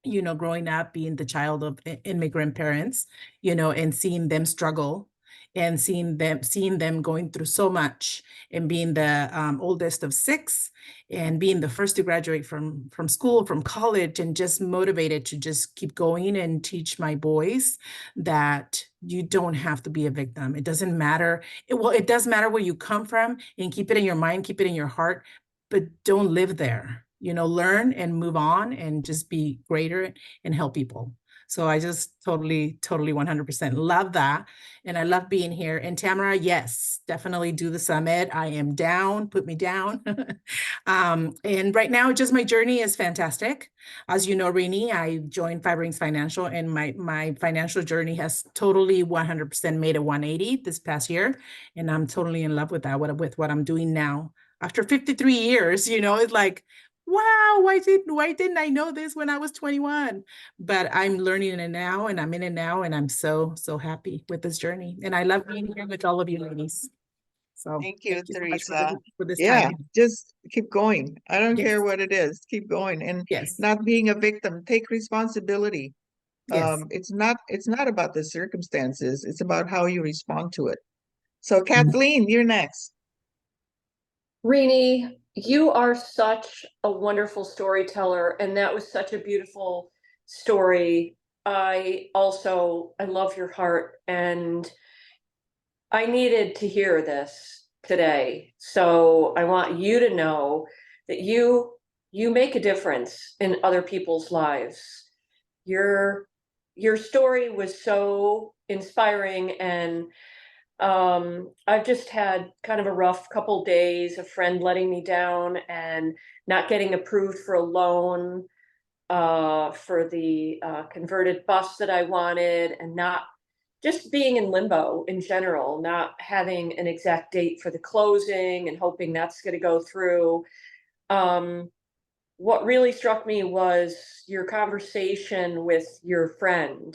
you know, growing up, being the child of immigrant parents, you know, and seeing them struggle, and seeing them going through so much, and being the oldest of six, and being the first to graduate from school, from college, and just motivated to just keep going and teach my boys that you don't have to be a victim. It doesn't matter. Well, it does matter where you come from, and keep it in your mind, keep it in your heart, but don't live there. You know, learn and move on, and just be greater and help people. So I just totally 100% love that. And I love being here. And Tamara, yes, definitely do the summit. I am down, put me down. And right now, just my journey is fantastic. As you know, Rini, I joined Five Rings Financial, and my financial journey has totally 100% made a 180 this past year. And I'm totally in love with that, with what I'm doing now. After 53 years, you know, it's like, wow, why didn't I know this when I was 21? But I'm learning it now, and I'm in it now, and I'm so happy with this journey. And I love being here with all of you ladies. So Thank you, so much Teresa. for this Yeah, time. just keep going. I don't Yes. care what it is, keep going, and Yes. not being a victim. Take responsibility. Yes. It's not about the circumstances, it's about how you respond to it. So Kathleen, you're next. Rini, you are such a wonderful storyteller, and that was such a beautiful story. I love your heart, and I needed to hear this today. So I want you to know that you make a difference in other people's lives. Your story was so inspiring, and I've just had kind of a rough couple days, a friend letting me down and not getting approved for a loan. for the converted bus that I wanted, and not just being in limbo in general, not having an exact date for the closing and hoping that's going to go through. What really struck me was your conversation with your friend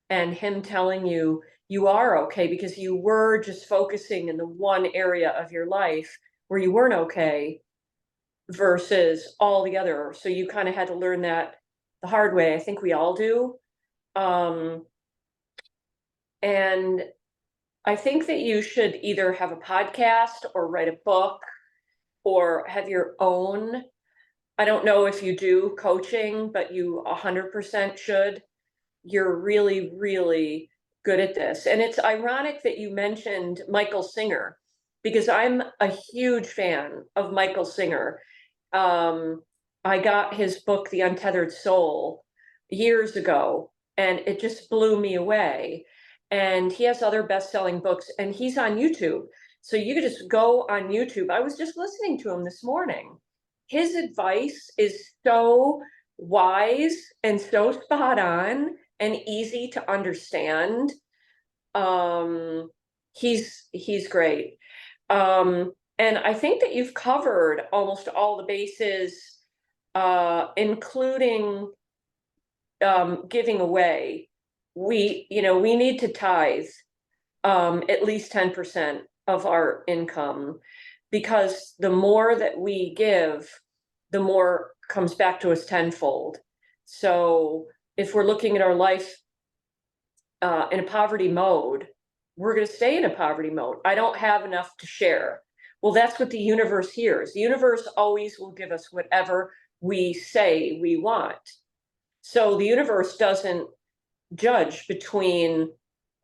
and him telling you you are okay, because you were just focusing in the one area of your life where you weren't okay versus all the other. So you kind of had to learn that the hard way. I think we all do. And I think that you should either have a podcast or write a book or have your own. I don't know if you do coaching, but you 100% should. You're really, really good at this. And it's ironic that you mentioned Michael Singer, because I'm a huge fan of Michael Singer. I got his book, The Untethered Soul, years ago, and it just blew me away. And he has other best-selling books, and he's on YouTube. So you could just go on YouTube. I was just listening to him this morning. His advice is so wise and so spot on and easy to understand. He's great. And I think that you've covered almost all the bases, including giving away. We need to tithe at least 10% of our income, because the more that we give, the more comes back to us tenfold. So if we're looking at our life in a poverty mode, we're going to stay in a poverty mode. I don't have enough to share. Well, that's what the universe hears. The universe always will give us whatever we say we want. So the universe doesn't judge between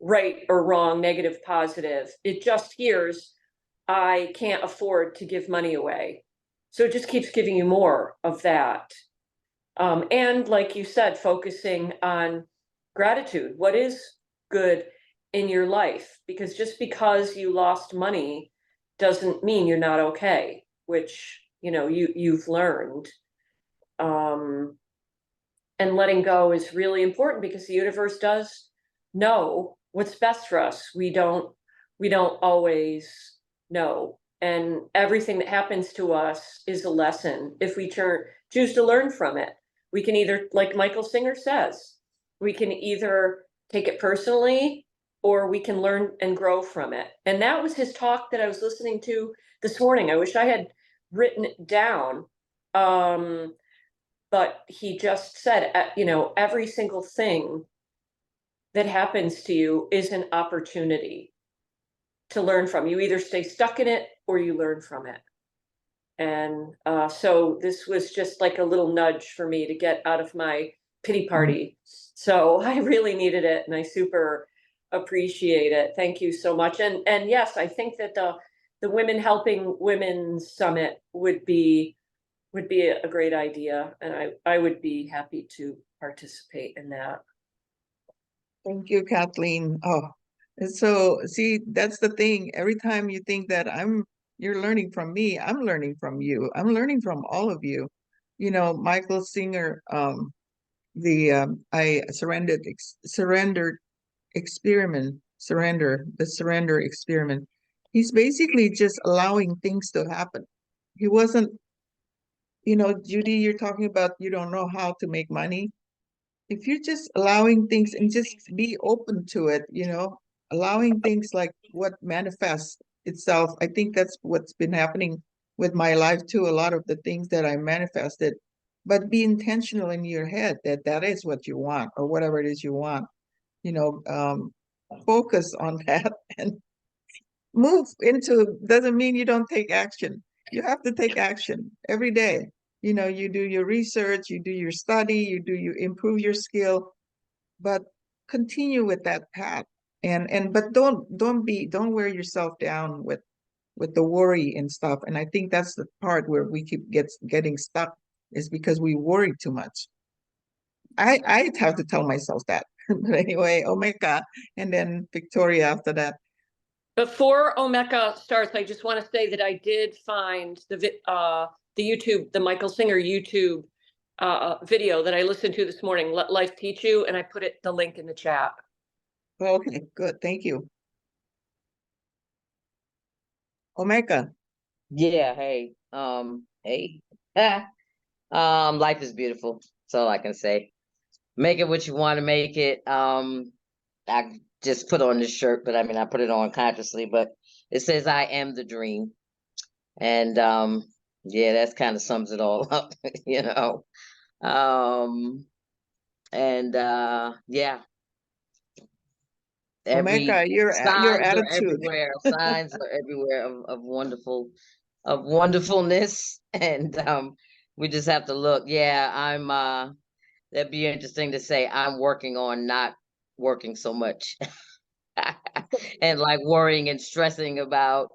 right or wrong, negative, positive. It just hears, I can't afford to give money away. So it just keeps giving you more of that. And like you said, focusing on gratitude. What is good in your life? Because just because you lost money doesn't mean you're not okay, which, you've learned. And letting go is really important, because the universe does know what's best for us. We don't always know. And everything that happens to us is a lesson if we choose to learn from it. We can either, like Michael Singer says, we can either take it personally, or we can learn and grow from it. And that was his talk that I was listening to this morning. I wish I had written it down. But he just said, every single thing that happens to you is an opportunity to learn from. You either stay stuck in it or you learn from it. And so this was just like a little nudge for me to get out of my pity party. So I really needed it, and I super appreciate it. Thank you so much. And yes, I think that the Women Helping Women Summit would be a great idea, and I would be happy to participate in that. Thank you, Kathleen. Oh, and so see, that's the thing. Every time you think that you're learning from me, I'm learning from you. I'm learning from all of you. Michael Singer, I surrendered experiment, the surrender experiment. He's basically just allowing things to happen. He wasn't, Judy, you're talking about you don't know how to make money. If you're just allowing things and just be open to it, allowing things like what manifests itself. I think that's what's been happening with my life too. A lot of the things that I manifested, but be intentional in your head that is what you want, or whatever it is you want. Focus on that and move into. Doesn't mean you don't take action. You have to take action every day. You do your research, you do your study, you improve your skill, but continue with that path. But don't wear yourself down with the worry and stuff. And I think that's the part where we keep getting stuck, is because we worry too much. I have to tell myself that. But anyway, Omeka, and then Victoria after that. Before Omeka starts, I just want to say that I did find the YouTube, the Michael Singer YouTube video that I listened to this morning, Let Life Teach You, and I put the link in the chat. Okay, good. Thank you. Omeka. Yeah, hey. Hey. Life is beautiful. That's all I can say. Make it what you want to make it. I just put on this shirt, but I mean I put it on consciously, but it says I am the dream. And yeah, that's kind of sums it all up, you know. And yeah, Omeka, every your signs are attitude. everywhere. Signs are everywhere of wonderfulness. And we just have to look. Yeah, I'm that'd be interesting to say. I'm working on not working so much. And like worrying and stressing about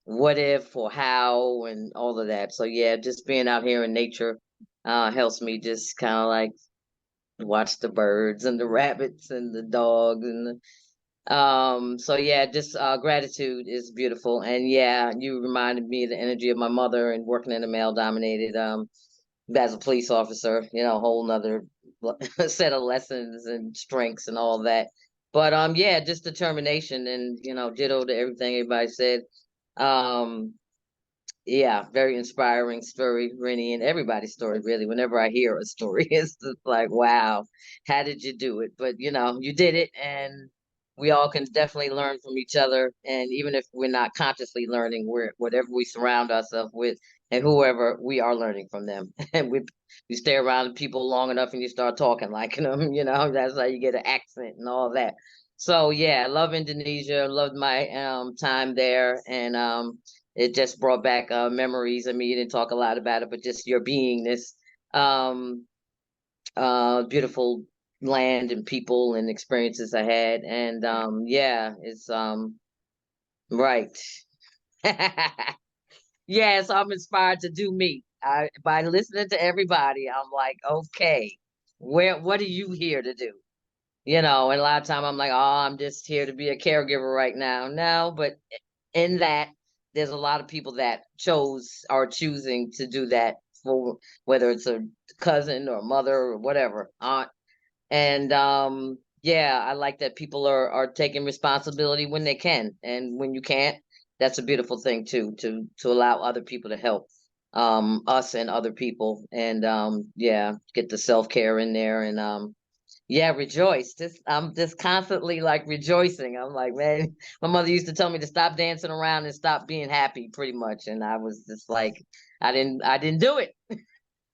what if or how and all of that. So yeah, just being out here in nature helps me just kind of like watch the birds and the rabbits and the dogs and so yeah, just gratitude is beautiful. And yeah, you reminded me of the energy of my mother and working in a male dominated as a police officer, you know, a whole nother set of lessons and strengths and all that. But yeah, just determination and you know, ditto to everything everybody said. Um yeah, very inspiring story, Rennie, and everybody's story, really. Whenever I hear a story, it's just like, wow, how did you do it? But you know, you did it, and we all can definitely learn from each other. And even if we're not consciously learning, we're whatever we surround ourselves with and whoever we are learning from them. And we stay around people long enough and you start talking like them, you know, that's how you get an accent and all that. So yeah, I love Indonesia, loved my time there, and it just brought back memories. I mean, you didn't talk a lot about it, but just your beingness, um, beautiful land and people and experiences I had. And yeah, it's right. Yeah, so I'm inspired to do me. By listening to everybody, I'm like, okay, what are you here to do? You know, and a lot of time I'm like, oh, I'm just here to be a caregiver right now. No, but in that, there's a lot of people that are choosing to do that for whether it's a cousin or mother or whatever, aunt. And yeah, I like that people are taking responsibility when they can. And when you can't, that's a beautiful thing too, to allow other people to help us and other people. And yeah, get the self-care in there and yeah, rejoice. I'm just constantly like rejoicing. I'm like, man, my mother used to tell me to stop dancing around and stop being happy, pretty much. And I was just like, I didn't do it.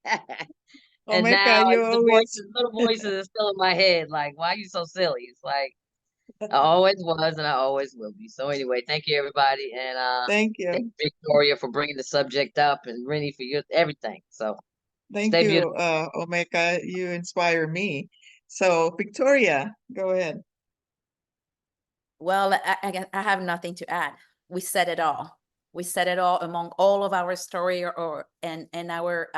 And Omeka, now you the always little voices are still in my head. Like, why are you so silly? It's like I always was, and I always will be. So anyway, thank you everybody, and thank thank you. you, Victoria, for bringing the subject up, and Rennie for your everything. So Thank stay you, beautiful. Omeka. You inspire me. So Victoria, go ahead. Well, I have nothing to add. We said it all. We said it all among all of our story and our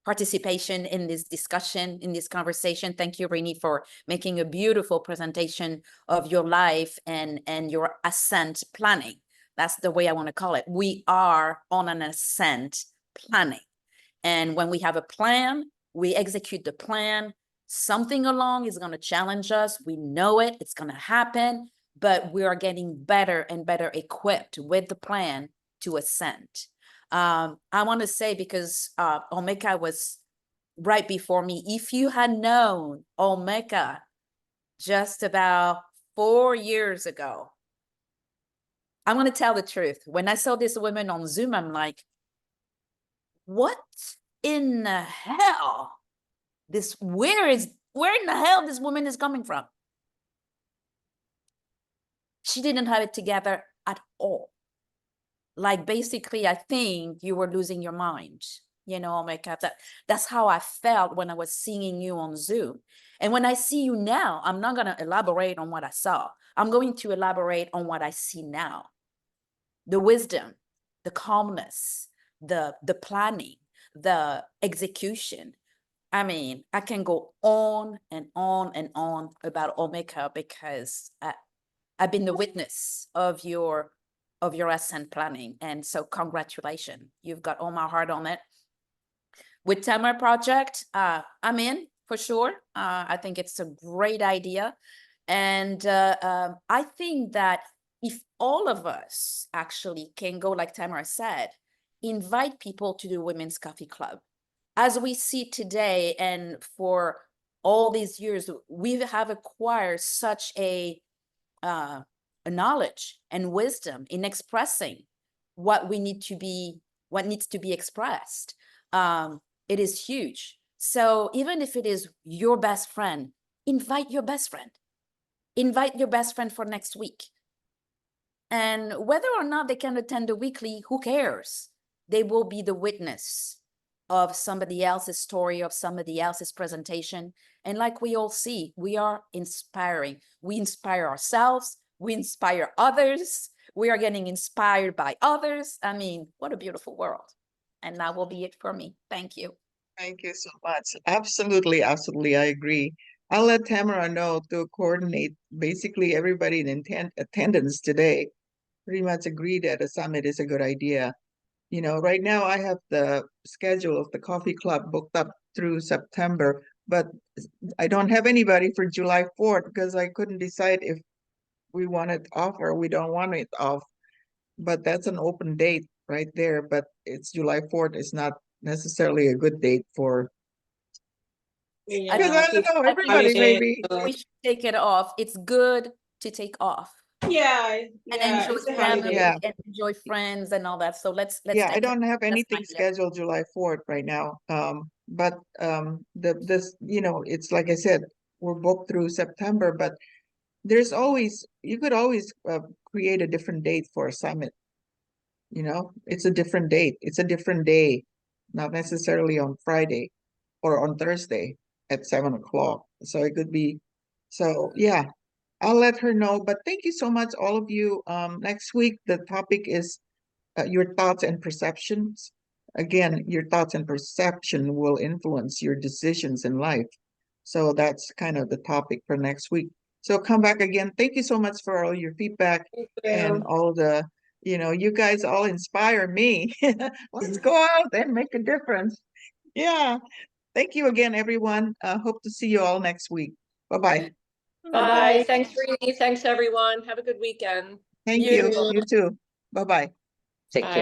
participation in this discussion, in this conversation. Thank you, Riny, for making a beautiful presentation of your life and your ascent planning. That's the way I want to call it. We are on an ascent planning. And when we have a plan, we execute the plan. Something along is going to challenge us. We know it, it's going to happen, but we are getting better and better equipped with the plan to ascend. I want to say, because Omeka was right before me, if you had known Omeka just about 4 years ago, I'm going to tell the truth. When I saw this woman on Zoom, I'm like, what in the hell? Where in the hell this woman is coming from? She didn't have it together at all. Like, basically, I think you were losing your mind. You know, that's how I felt when I was seeing you on Zoom. And when I see you now, I'm not going to elaborate on what I saw. I'm going to elaborate on what I see now. The wisdom, the calmness, the planning, the execution. I mean, I can go on and on and on about Omeka, because I've been the witness of your ascent planning. And so congratulations. You've got all my heart on it. with Tamara project, I'm in for sure. I think it's a great idea. And I think that if all of us actually can go, like Tamara said, invite people to the Women's Coffee Club. As we see today, and for all these years, we have acquired such a knowledge and wisdom in expressing what needs to be expressed. It is huge. So even if it is your best friend, invite your best friend. Invite your best friend for next week. And whether or not they can attend the weekly, who cares? They will be the witness of somebody else's story, of somebody else's presentation. And like we all see, we are inspiring. We inspire ourselves. We inspire others. We are getting inspired by others. I mean, what a beautiful world. And that will be it for me. Thank you. Thank you so much. Absolutely, absolutely. I agree. I'll let Tamara know to coordinate basically everybody in attendance today. Pretty much agree that a summit is a good idea. You know, right now I have the schedule of the coffee club booked up through September, but I don't have anybody for July 4th because I couldn't decide if we want it off or we don't want it off. But that's an open date right there. But it's July 4th is not necessarily a good date for, because I don't know, everybody maybe. We should take it off. It's good to take off. Yeah, And yeah, enjoy it's a family holiday. Yeah. and enjoy friends and all that. So let's Yeah, I take it. don't have That's anything my idea. scheduled July 4th right now. But this, you know, it's like I said, we're booked through September, but there's always, you could always create a different date for a summit. You know, it's a different date. It's a different day, not necessarily on Friday or on Thursday at 7 o'clock. So it could be, so yeah, I'll let her know. But thank you so much, all of you. Next week, the topic is your thoughts and perceptions. Again, your thoughts and perception will influence your decisions in life. So that's kind of the topic for next week. So come back again. Thank you so much for all your feedback and all the, you know, you guys all inspire me. Let's go out and make a difference. Yeah. Thank you again, everyone. Hope to see you all next week. Bye-bye. Bye. Thanks, Riny. Thanks, everyone. Have a good weekend. Thank You you. too. You too. Bye-bye. Take Bye. care.